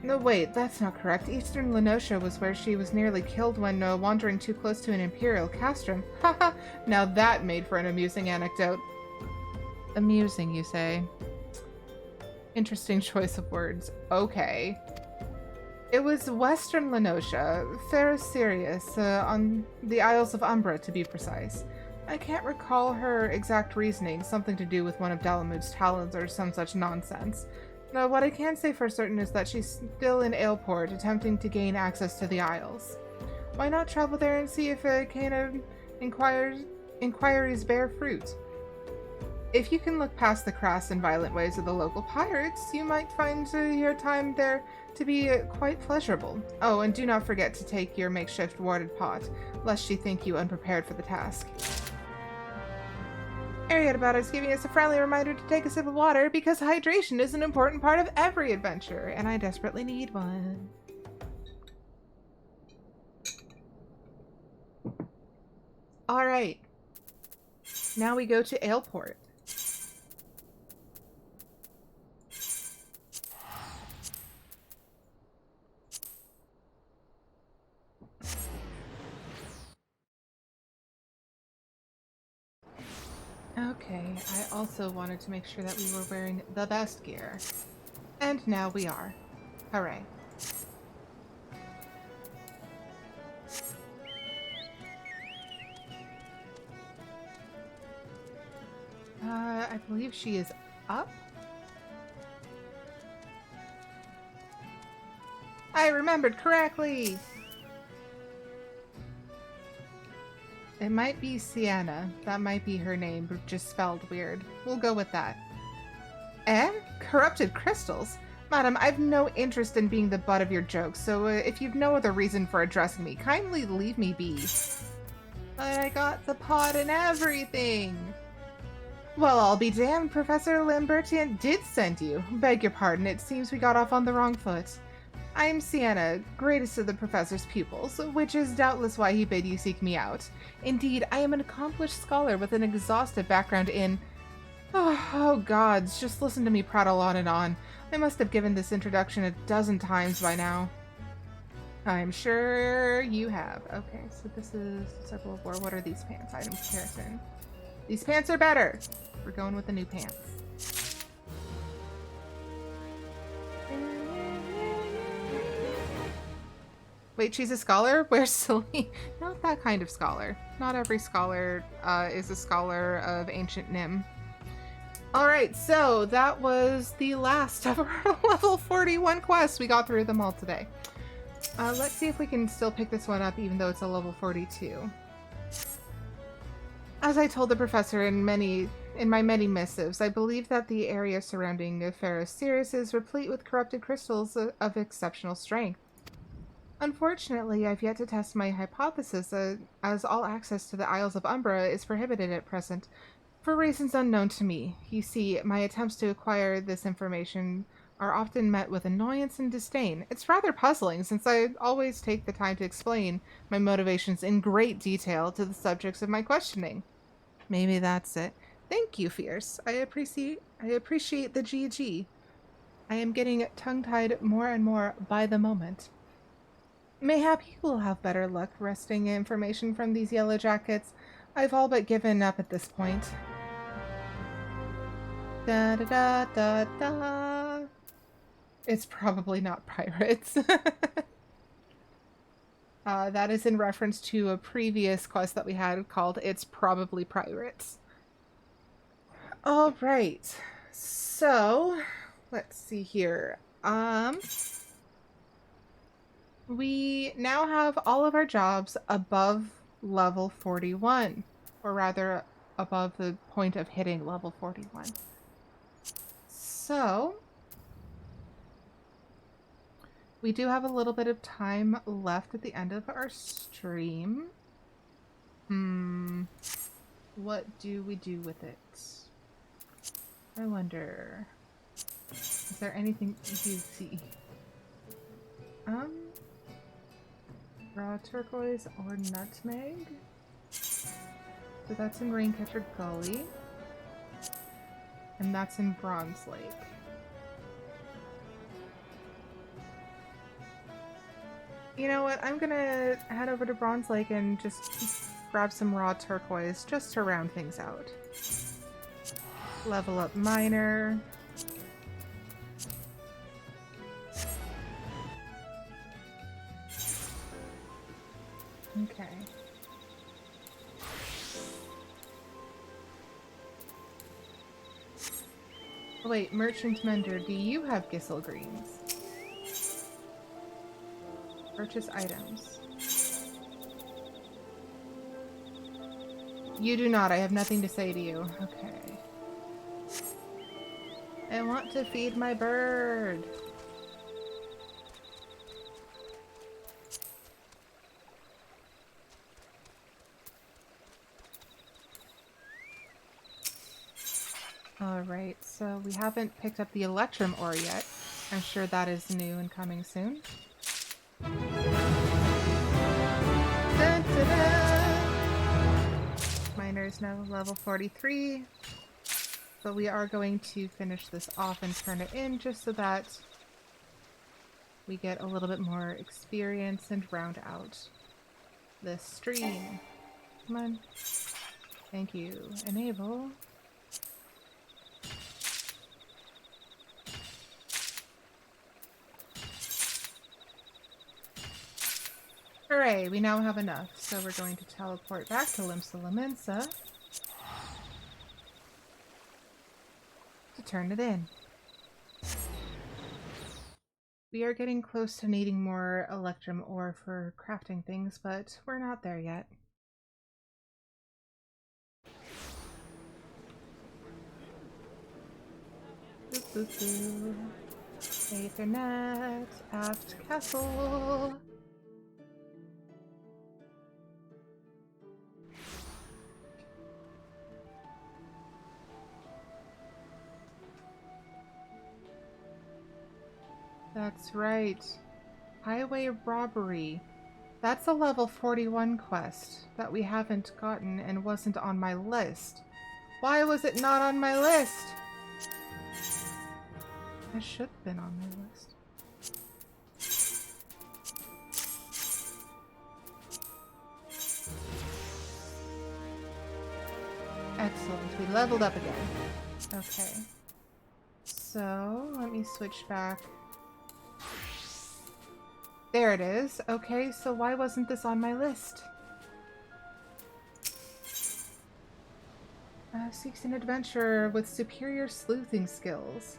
No, wait, that's not correct. Eastern Lenosha was where she was nearly killed when wandering too close to an Imperial castrum. Haha, now that made for an amusing anecdote. Amusing, you say? Interesting choice of words. Okay. It was Western Lenosha, Fair Sirius, on the Isles of Umbra, to be precise. I can't recall her exact reasoning, something to do with one of Dalamud's talons or some such nonsense. No, what I can say for certain is that she's still in Aleport, attempting to gain access to the Isles. Why not travel there and see if Kana inquiries bear fruit? If you can look past the crass and violent ways of the local pirates, you might find your time there to be quite pleasurable. Oh, and do not forget to take your makeshift warded pot, lest she think you unprepared for the task. Aerietta is giving us a friendly reminder to take a sip of water because hydration is an important part of every adventure, and I desperately need one. Alright. Now we go to Aleport. Okay, I also wanted to make sure that we were wearing the best gear. And now we are. Hooray. I believe she is up. I remembered correctly! It might be Sienna. That might be her name, but just spelled weird. We'll go with that. Eh? Corrupted crystals? Madam, I've no interest in being the butt of your jokes, so if you've no other reason for addressing me, kindly leave me be. But I got the pot and everything! Well, I'll be damned, Professor Lambertian did send you. Beg your pardon, it seems we got off on the wrong foot. I'm Sienna, greatest of the professor's pupils, which is doubtless why he bid you seek me out. Indeed, I am an accomplished scholar with an exhaustive background in... Oh, gods, just listen to me prattle on and on. I must have given this introduction a dozen times by now. I'm sure you have. Okay, so this is Circle of War. What are these pants? Item comparison. These pants are better! We're going with the new pants. Wait, she's a scholar? Where's Celine? Not that kind of scholar. Not every scholar is a scholar of ancient Nim. Alright, so that was the last of our level 41 quests. We got through them all today. Let's see if we can still pick this one up even though it's a level 42. As I told the professor in my many missives, I believe that the area surrounding Pharos Sirius is replete with corrupted crystals of exceptional strength. Unfortunately, I've yet to test my hypothesis as all access to the Isles of Umbra is prohibited at present, for reasons unknown to me. You see, my attempts to acquire this information are often met with annoyance and disdain. It's rather puzzling, since I always take the time to explain my motivations in great detail to the subjects of my questioning. Maybe that's it. Thank you, Fierce. I appreciate the GG. I am getting tongue-tied more and more by the moment. Mayhap you will have better luck wresting information from these yellow jackets. I've all but given up at this point. Da da da da da. It's probably not pirates. That is in reference to a previous quest that we had called It's Probably Pirates. Alright. So, let's see here. We now have all of our jobs above level 41. Or rather, above the point of hitting level 41. So... we do have a little bit of time left at the end of our stream. What do we do with it? I wonder... is there anything you see? Raw turquoise or nutmeg? So that's in Raincatcher Gully. And that's in Bronze Lake. You know what? I'm gonna head over to Bronze Lake and just grab some raw turquoise just to round things out. Level up miner. Okay. Wait, Merchant Mender, do you have Gissel Greens? Purchase items. You do not. I have nothing to say to you. Okay. I want to feed my bird. Alright, so we haven't picked up the Electrum ore yet. I'm sure that is new and coming soon. Dun, dun, dun. Miner is now level 43. But we are going to finish this off and turn it in just so that we get a little bit more experience and round out this stream. Come on. Thank you. Enable. Hooray, we now have enough. So we're going to teleport back to Limsa to turn it in. We are getting close to needing more Electrum ore for crafting things, but we're not there yet. Boop, boop, boop. Aethernet, aft castle. That's right. Highway robbery. That's a level 41 quest that we haven't gotten and wasn't on my list. Why was it not on my list? It should have been on my list. Excellent. We leveled up again. Okay. So, let me switch back. There it is. Okay, so why wasn't this on my list? Seeks an adventurer with superior sleuthing skills.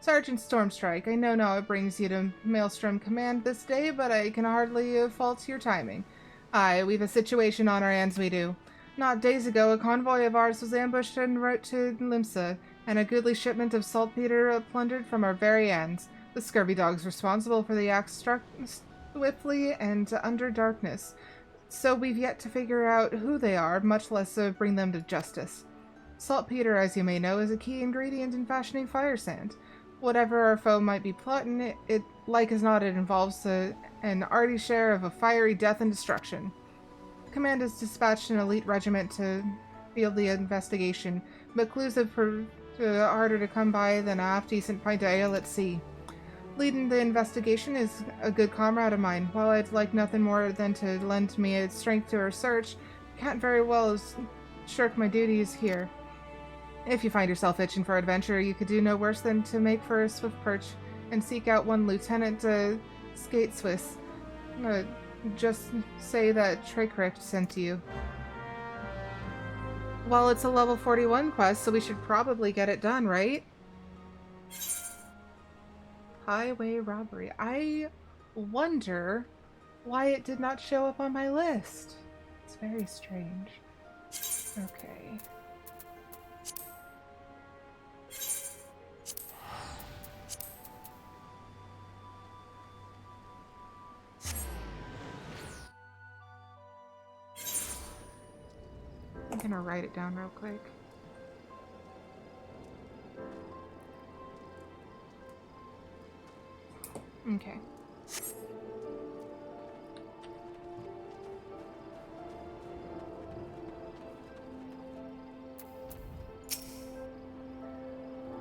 Sergeant Stormstrike, I know now it brings you to Maelstrom Command this day, but I can hardly fault your timing. Aye, we've a situation on our hands, we do. Not days ago, a convoy of ours was ambushed en route to Limsa, and a goodly shipment of saltpeter plundered from our very ends. The scurvy dogs responsible for the act struck swiftly and under darkness, so we've yet to figure out who they are, much less bring them to justice. Saltpeter, as you may know, is a key ingredient in fashioning fire sand. Whatever our foe might be plotting, it like as not it involves an arty share of a fiery death and destruction. The command has dispatched an elite regiment to field the investigation, but clues have proved harder to come by than a half-decent pint of ale at sea. Leading the investigation is a good comrade of mine. While I'd like nothing more than to lend me its strength to her search, I can't very well shirk my duties here. If you find yourself itching for adventure, you could do no worse than to make for a swift perch and seek out one Lieutenant Skate Swiss. Just say that Traycrypt sent you. Well, it's a level 41 quest, so we should probably get it done, right? Highway robbery. I wonder why it did not show up on my list. It's very strange. Okay. I'm gonna write it down real quick. Okay.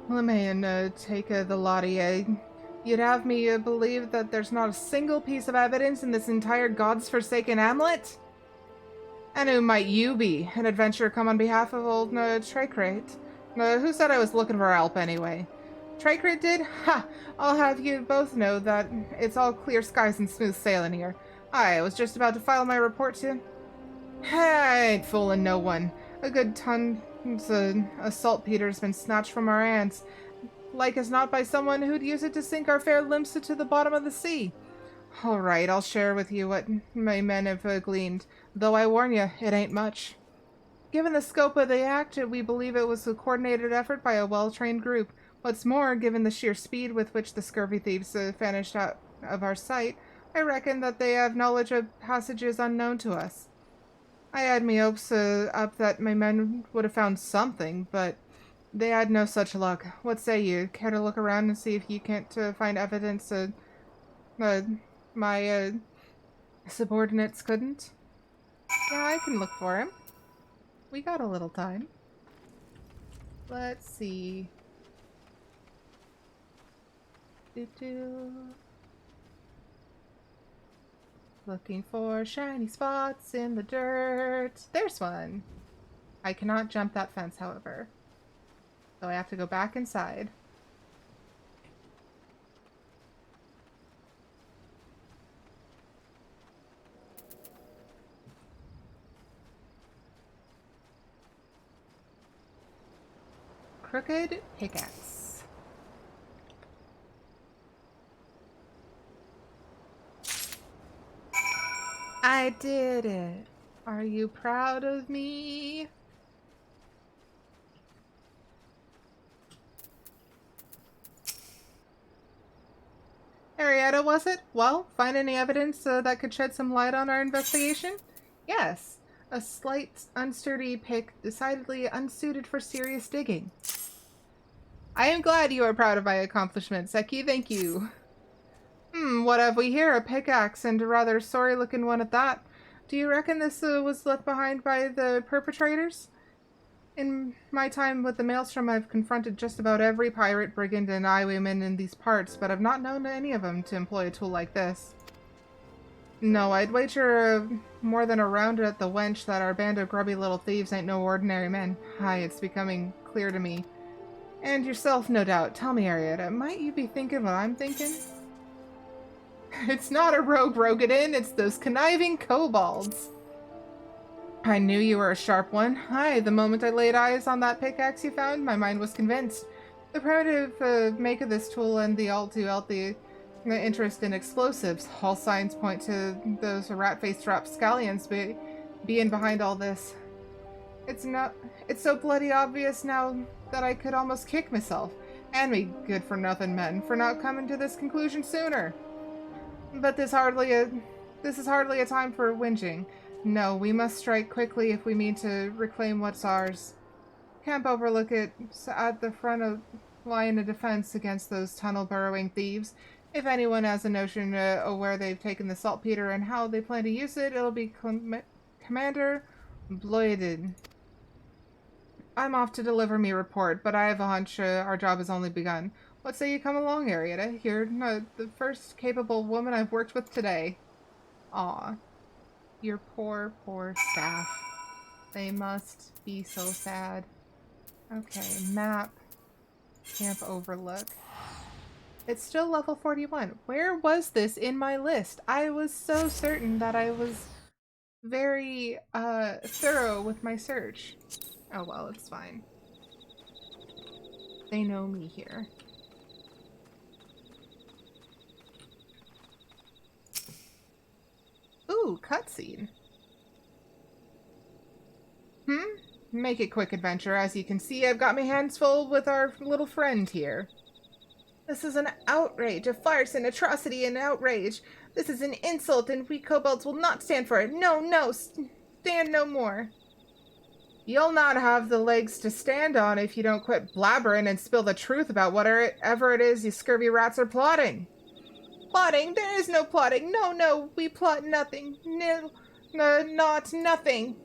Let me take the Lottie. You'd have me believe that there's not a single piece of evidence in this entire God's forsaken hamlet? And who might you be? An adventurer come on behalf of old Traycrypt? Who said I was looking for help anyway? Traycrypt did? Ha! I'll have you both know that it's all clear skies and smooth sailing here. I was just about to file my report to... I ain't fooling no one. A good ton of saltpeter's been snatched from our hands, like as not by someone who'd use it to sink our fair Limsa to the bottom of the sea. All right, I'll share with you what my men have gleaned, though I warn you, it ain't much. Given the scope of the act, we believe it was a coordinated effort by a well-trained group. What's more, given the sheer speed with which the scurvy thieves vanished out of our sight, I reckon that they have knowledge of passages unknown to us. I had me hopes up that my men would have found something, but they had no such luck. What say you? Care to look around and see if you can't find evidence my subordinates couldn't? Yeah, I can look for him. We got a little time. Let's see. Looking for shiny spots in the dirt. There's one. I cannot jump that fence, however. So I have to go back inside. Crooked pickaxe. I did it. Are you proud of me? Aerietta, was it? Well, find any evidence that could shed some light on our investigation? Yes. A slight, unsturdy pick, decidedly unsuited for serious digging. I am glad you are proud of my accomplishment, Seki. Thank you. What have we here? A pickaxe, and a rather sorry-looking one at that. Do you reckon this was left behind by the perpetrators? In my time with the Maelstrom, I've confronted just about every pirate, brigand, and highwayman in these parts, but I've not known any of them to employ a tool like this. No, I'd wager more than a round at the wench that our band of grubby little thieves ain't no ordinary men. Aye, it's becoming clear to me. And yourself, no doubt. Tell me, Aerietta, might you be thinking what I'm thinking? It's not a rogue Rogadin, it's those conniving kobolds. I knew you were a sharp one. Aye, the moment I laid eyes on that pickaxe you found, my mind was convinced. The primitive make of this tool and the all too healthy interest in explosives. All signs point to those rat-faced rapscallions being behind all this. It's so bloody obvious now that I could almost kick myself. And me good-for-nothing men for not coming to this conclusion sooner. But this is hardly a time for whinging. No, we must strike quickly if we mean to reclaim what's ours. Camp Overlook it at the front of line of defense against those tunnel-burrowing thieves. If anyone has a notion of where they've taken the saltpeter and how they plan to use it, it'll be Commander Bloyded. I'm off to deliver me report, but I have a hunch our job has only begun. What say you come along, Aerietta? You're the first capable woman I've worked with today. Aw. Your poor, poor staff. They must be so sad. Okay, map. Camp Overlook. It's still level 41. Where was this in my list? I was so certain that I was very thorough with my search. Oh well, it's fine. They know me here. Ooh, cutscene. Make it quick, adventure. As you can see, I've got my hands full with our little friend here. This is an outrage, a farce, an atrocity, an outrage. This is an insult, and we kobolds will not stand for it. No, no, stand no more. You'll not have the legs to stand on if you don't quit blabbering and spill the truth about whatever it is you scurvy rats are plotting. Plotting? There is no plotting. No, no, we plot nothing. No, not nothing.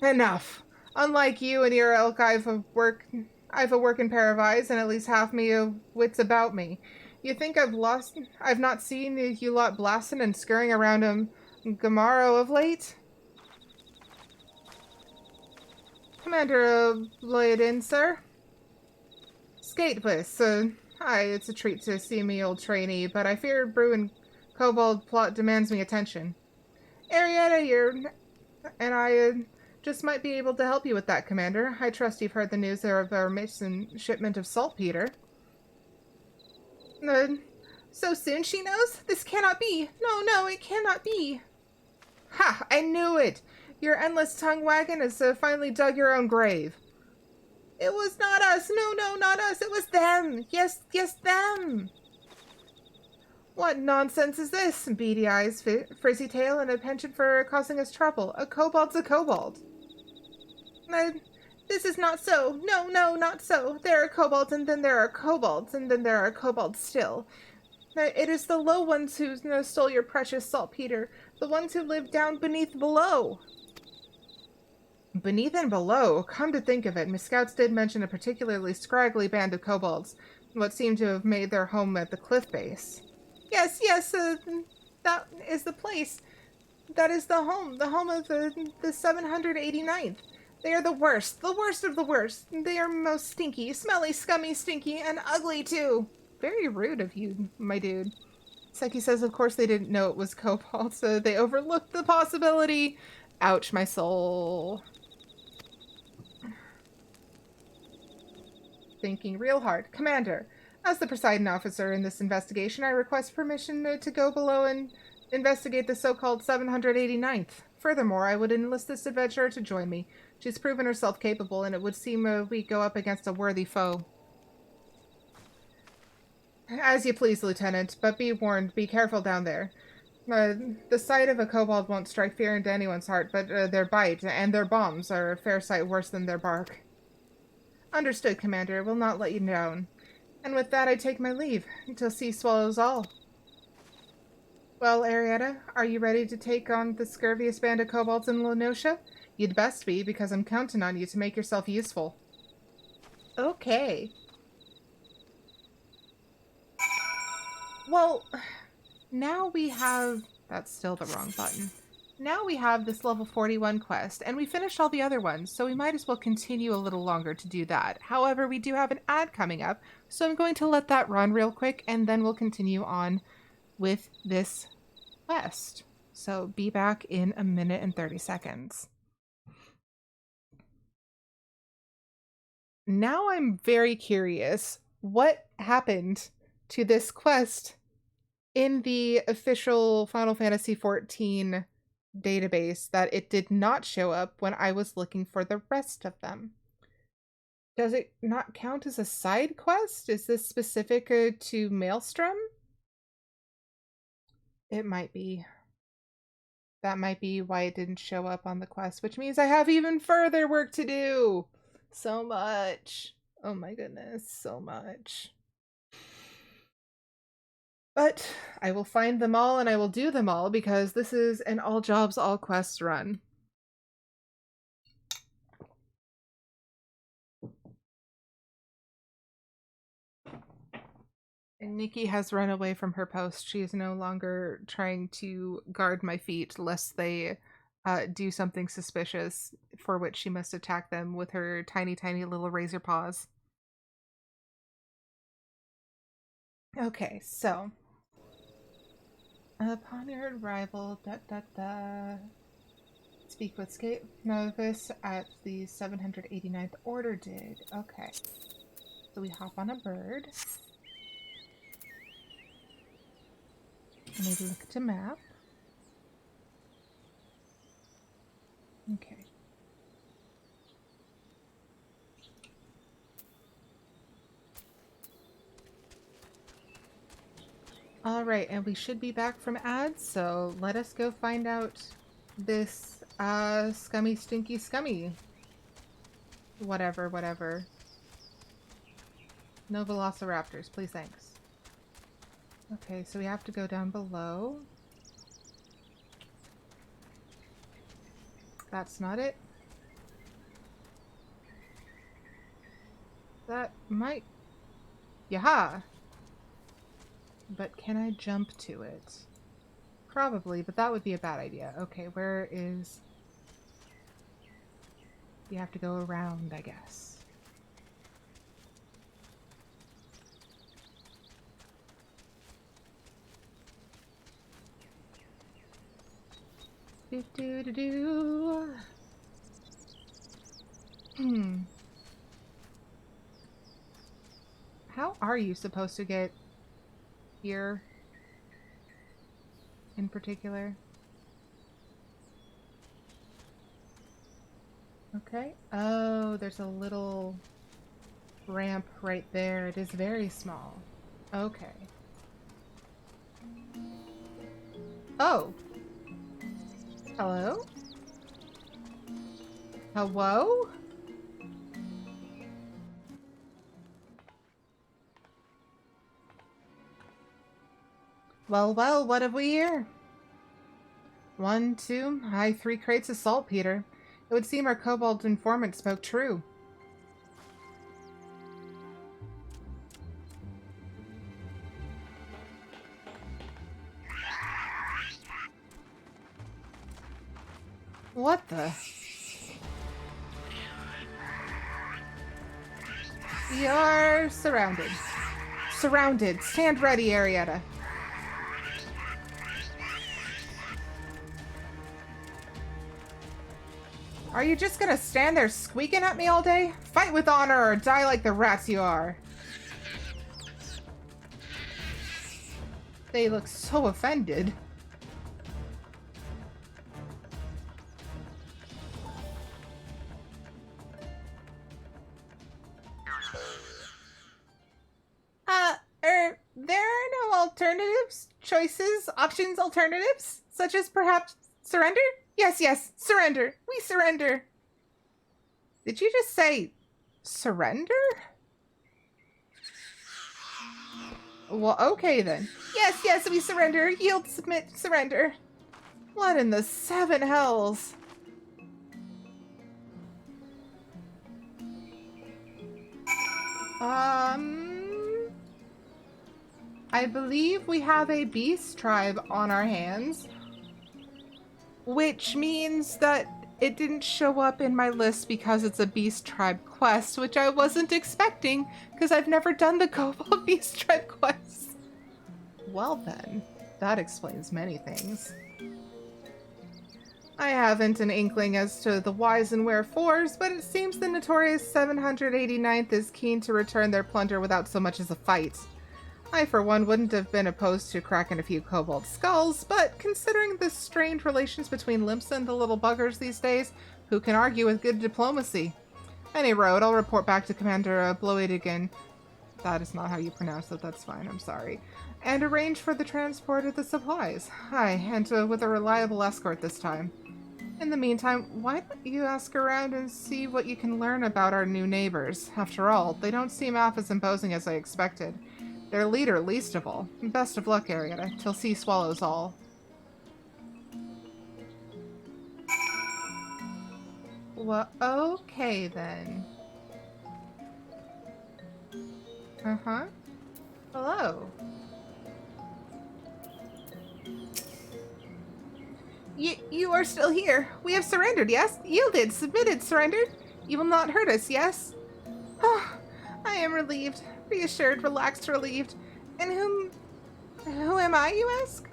Enough. Unlike you and your ilk, I've a working pair of eyes and at least half me of wits about me. You think I've not seen you lot blasting and scurrying around Gamaro of late? Commander Bloydin, sir. Skate Aye, it's a treat to see me, old trainee, but I fear Brew and Kobold plot demands me attention. Aerietta here, and I just might be able to help you with that, Commander. I trust you've heard the news of our missing shipment of saltpeter. So soon she knows? This cannot be. No, no, it cannot be. Ha! I knew it! Your endless tongue wagging has finally dug your own grave. It was not us. No, no, not us. It was them. Yes, yes, them. What nonsense is this? Beady eyes, frizzy tail, and a penchant for causing us trouble. A kobold's a kobold. This is not so. No, no, not so. There are kobolds, and then there are kobolds, and then there are kobolds still. It is the low ones who stole your precious saltpeter. The ones who live down below. Beneath and below? Come to think of it, Miss Scouts did mention a particularly scraggly band of kobolds, what seemed to have made their home at the cliff base. Yes, that is the place. That is the home of the 789th. They are the worst of the worst. They are most stinky, smelly, scummy, stinky, and ugly too. Very rude of you, my dude. Seki says, of course they didn't know it was kobold, so they overlooked the possibility. Ouch, my soul. Thinking real hard. Commander, as the presiding officer in this investigation, I request permission to go below and investigate the so-called 789th. Furthermore, I would enlist this adventurer to join me. She's proven herself capable, and it would seem we go up against a worthy foe. As you please, Lieutenant, but be warned, be careful down there. The sight of a kobold won't strike fear into anyone's heart, but their bite and their bombs are a fair sight worse than their bark. Understood, Commander. Will not let you down. And with that, I take my leave, until sea swallows all. Well, Aerietta, are you ready to take on the scurviest band of kobolds in Lenosha? You'd best be, because I'm counting on you to make yourself useful. Okay. Well, now we have... That's still the wrong button. Now we have this level 41 quest, and we finished all the other ones, so we might as well continue a little longer to do that. However, we do have an ad coming up, so I'm going to let that run real quick, and then we'll continue on with this quest. So be back in a minute and 30 seconds. Now I'm very curious what happened to this quest in the official Final Fantasy XIV database that it did not show up when I was looking for the rest of them. Does it not count as a side quest? Is this specific to Maelstrom? It might be. That might be why it didn't show up on the quest, which means I have even further work to do. So much. Oh my goodness, so much. But I will find them all and I will do them all because this is an all jobs, all quests run. And Nikki has run away from her post. She is no longer trying to guard my feet lest they do something suspicious, for which she must attack them with her tiny, tiny little razor paws. Okay, so upon your arrival, speak with Skate Novice at the 789th Order Dig. Okay, so we hop on a bird. Maybe look at a map. Okay. All right, and we should be back from ads, so let us go find out this scummy, stinky, scummy. Whatever. No velociraptors, please, thanks. Okay, so we have to go down below. That's not it. That might... Yaha! But can I jump to it? Probably, but that would be a bad idea. Okay, where is... You have to go around, I guess. Do-do-do-do. How are you supposed to get here in particular? Okay. Oh, there's a little ramp right there. It is very small. Okay. Oh. Hello? Hello? Well, well, what have we here? 1, 2, aye, 3 crates of saltpeter. It would seem our kobold informant spoke true. What the? We are surrounded. Surrounded. Stand ready, Aerietta. Are you just gonna stand there squeaking at me all day? Fight with honor or die like the rats you are. They look so offended. There are no alternatives, choices, options, alternatives, such as perhaps surrender? Yes, yes, surrender. We surrender. Did you just say surrender? Well, okay then. Yes, yes, we surrender. Yield, submit, surrender. What in the 7 hells? I believe we have a beast tribe on our hands, which means that it didn't show up in my list because it's a beast tribe quest, which I wasn't expecting because I've never done the kobold beast tribe quest. Well then, that explains many things. I haven't an inkling as to the whys and wherefores, but it seems the notorious 789th is keen to return their plunder without so much as a fight. I, for one, wouldn't have been opposed to cracking a few kobold skulls, but considering the strained relations between Limsa and the little buggers these days, who can argue with good diplomacy? Any road, I'll report back to Commander Bloedigan. That is not how you pronounce it, that's fine, I'm sorry. And arrange for the transport of the supplies. Aye, and with a reliable escort this time. In the meantime, why don't you ask around and see what you can learn about our new neighbors? After all, they don't seem half as imposing as I expected. Their leader least of all. Best of luck, Aerietta, till sea swallows all. Well, okay then. Uh-huh. Hello. You are still here. We have surrendered, yes? Yielded, submitted, surrendered. You will not hurt us, yes? Oh, I am relieved. Reassured, relaxed, relieved. And who am I, you ask?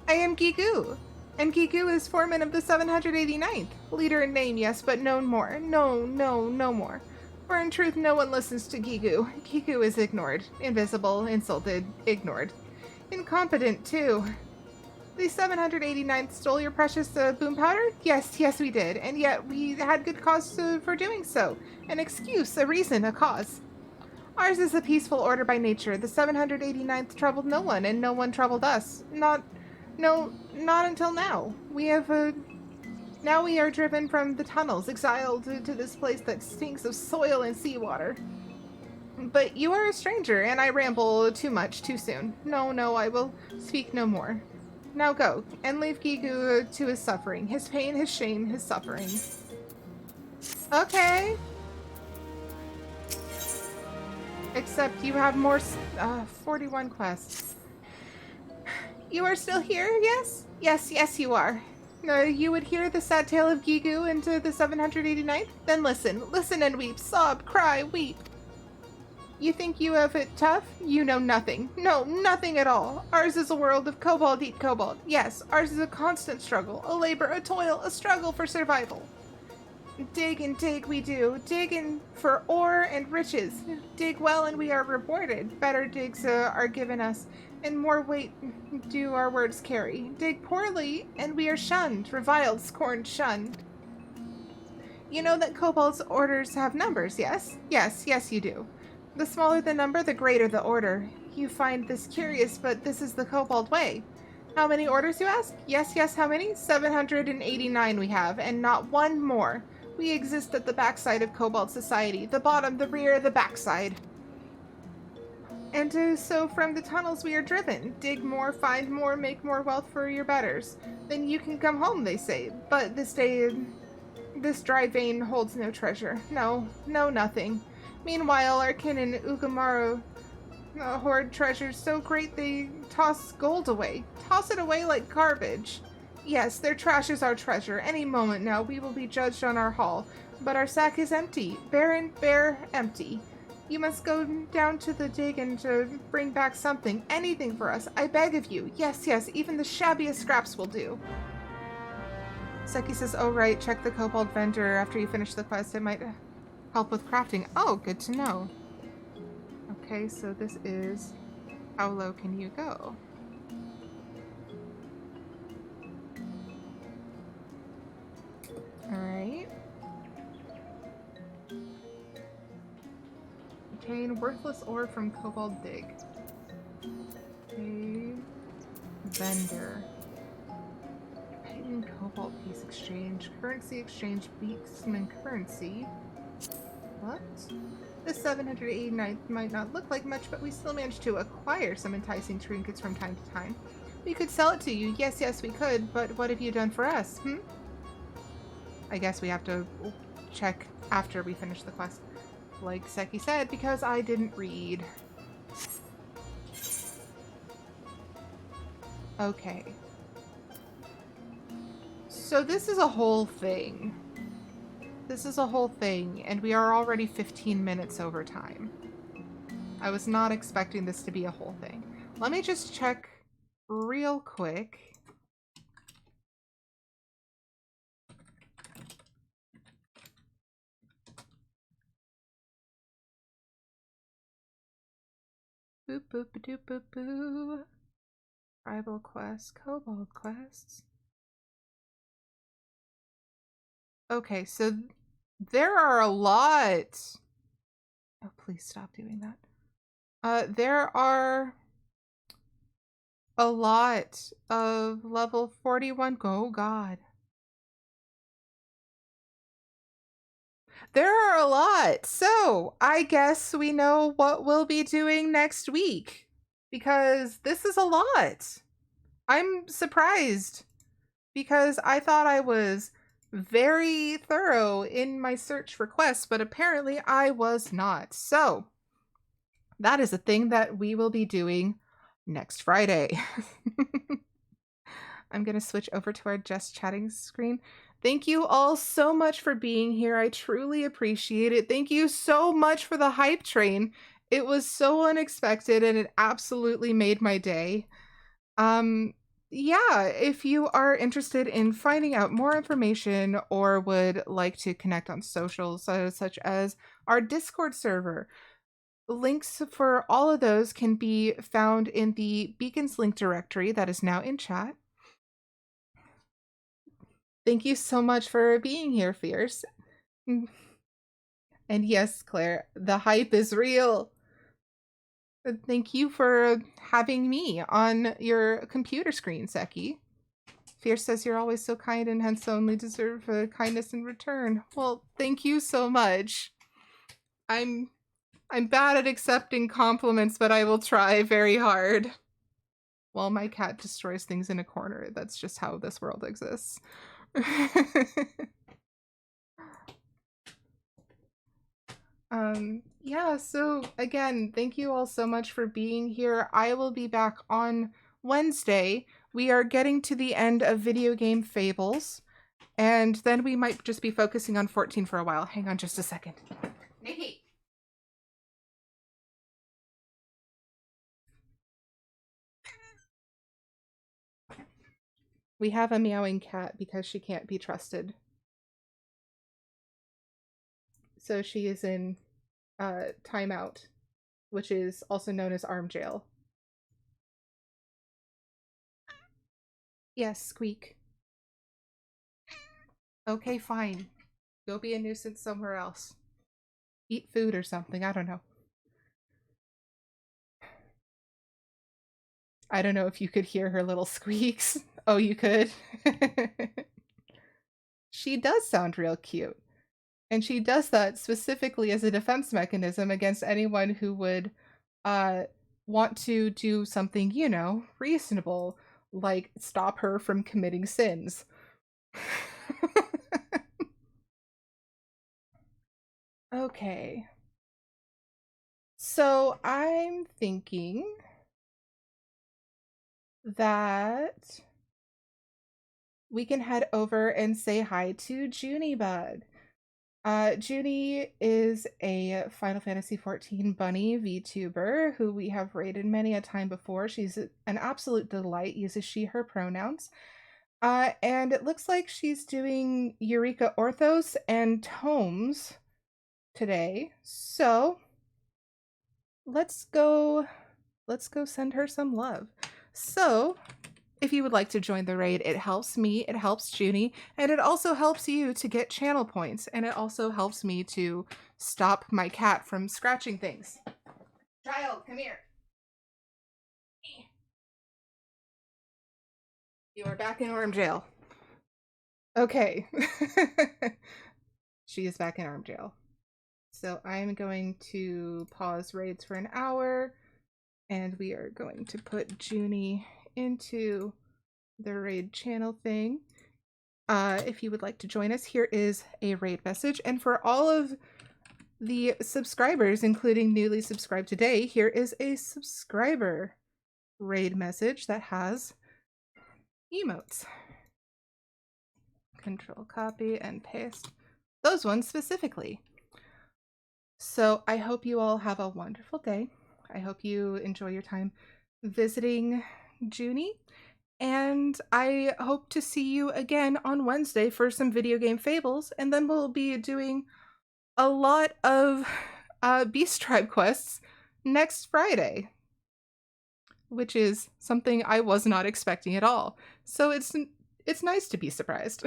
I am Gigu. And Gigu is foreman of the 789th. Leader in name, yes, but no more. No more. For in truth, no one listens to Gigu. Gigu is ignored. Invisible, insulted, ignored. Incompetent, too. The 789th stole your precious boom powder? Yes, we did. And yet we had good cause for doing so. An excuse, a reason, a cause. Ours is a peaceful order by nature. The 789th troubled no one, and no one troubled us. Not until now. Now we are driven from the tunnels, exiled to this place that stinks of soil and seawater. But you are a stranger, and I ramble too much, too soon. No, I will speak no more. Now go, and leave Gigu to his suffering, his pain, his shame, his suffering. Okay. Except you have more, 41 quests. You are still here, yes? Yes, you are. You would hear the sad tale of Gigu and the 789th? Then listen and weep, sob, cry, weep. You think you have it tough? You know nothing. No, nothing at all. Ours is a world of kobold eat kobold. Yes, ours is a constant struggle, a labor, a toil, a struggle for survival. Dig and dig we do. Dig for ore and riches. Dig well and we are rewarded. Better digs are given us, and more weight do our words carry. Dig poorly and we are shunned, reviled, scorned, shunned. You know that kobolds' orders have numbers, yes? Yes, you do. The smaller the number, the greater the order. You find this curious, but this is the kobold way. How many orders, you ask? Yes, yes, how many? 789 we have, and not one more. We exist at the backside of Cobalt Society. The bottom, the rear, the backside. And so from the tunnels we are driven. Dig more, find more, make more wealth for your betters. Then you can come home, they say. But this dry vein holds no treasure. No, nothing. Meanwhile, our kin in Ugamaru hoard treasures so great they toss gold away. Toss it away like garbage. Yes, their trash is our treasure. Any moment now we will be judged on our haul. But our sack is empty. Barren, bare, empty. You must go down to the dig and bring back something. Anything for us. I beg of you. Yes, yes, even the shabbiest scraps will do. Seki says, oh right, check the kobold vendor after you finish the quest. It might help with crafting. Oh, good to know. Okay, so this is how low can you go? Alright. Obtain worthless ore from Kobold Dig. Okay. Vendor. Titan Cobalt Piece Exchange. Currency Exchange. Beaksman Currency. What? This 789 might not look like much, but we still managed to acquire some enticing trinkets from time to time. We could sell it to you. Yes, yes, we could, but what have you done for us, I guess we have to check after we finish the quest. Like Seki said, because I didn't read. Okay. So this is a whole thing. This is a whole thing, and we are already 15 minutes over time. I was not expecting this to be a whole thing. Let me just check real quick. Boop boop doop boop boo. Tribal quests, kobold quests. Okay, so there are a lot. Oh, please stop doing that. There are a lot of level 41. Oh, God. There are a lot. So I guess we know what we'll be doing next week because this is a lot. I'm surprised because I thought I was very thorough in my search for quests, but apparently I was not. So that is a thing that we will be doing next Friday. I'm going to switch over to our just chatting screen. Thank you all so much for being here. I truly appreciate it. Thank you so much for the hype train. It was so unexpected and it absolutely made my day. Yeah, if you are interested in finding out more information or would like to connect on socials such as our Discord server, links for all of those can be found in the Beacons link directory that is now in chat. Thank you so much for being here, Fierce. And yes, Claire, the hype is real. Thank you for having me on your computer screen, Seki. Fierce says you're always so kind and hence only deserve kindness in return. Well, thank you so much. I'm bad at accepting compliments, but I will try very hard. While my cat destroys things in a corner, that's just how this world exists. Yeah, so again, thank you all so much for being here. I will be back on Wednesday. We are getting to the end of Video Game Fables, and then we might just be focusing on 14 for a while. Hang on just a second. Nikki! We have a meowing cat because she can't be trusted. So she is in timeout, which is also known as arm jail. Yes, Squeak. Okay, fine. Go be a nuisance somewhere else. Eat food or something, I don't know. I don't know if you could hear her little squeaks. Oh, you could? She does sound real cute. And she does that specifically as a defense mechanism against anyone who would uh, want to do something, you know, reasonable, like stop her from committing sins. Okay. So I'm thinking that we can head over and say hi to Junebug. Junie is a Final Fantasy XIV bunny VTuber who we have raided many a time before. She's an absolute delight, uses she, her pronouns. And it looks like she's doing Eureka Orthos and Tomes today. So let's go send her some love. So if you would like to join the raid, it helps me, it helps Junie, and it also helps you to get channel points, and it also helps me to stop my cat from scratching things. Child, come here. You are back in arm jail. Okay. She is back in arm jail. So I'm going to pause raids for an hour, and we are going to put Junie into the raid channel thing. If you would like to join us, here is a raid message. And for all of the subscribers, including newly subscribed today, here is a subscriber raid message that has emotes. Control copy and paste those ones specifically. So I hope you all have a wonderful day. I hope you enjoy your time visiting Junie. And I hope to see you again on Wednesday for some video game fables. And then we'll be doing a lot of Beast Tribe quests next Friday, which is something I was not expecting at all. So it's nice to be surprised.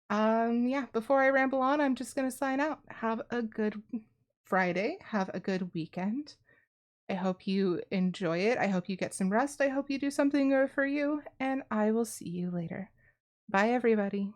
Yeah, before I ramble on, I'm just going to sign out. Have a good Friday. Have a good weekend. I hope you enjoy it. I hope you get some rest. I hope you do something for you, and I will see you later. Bye, everybody.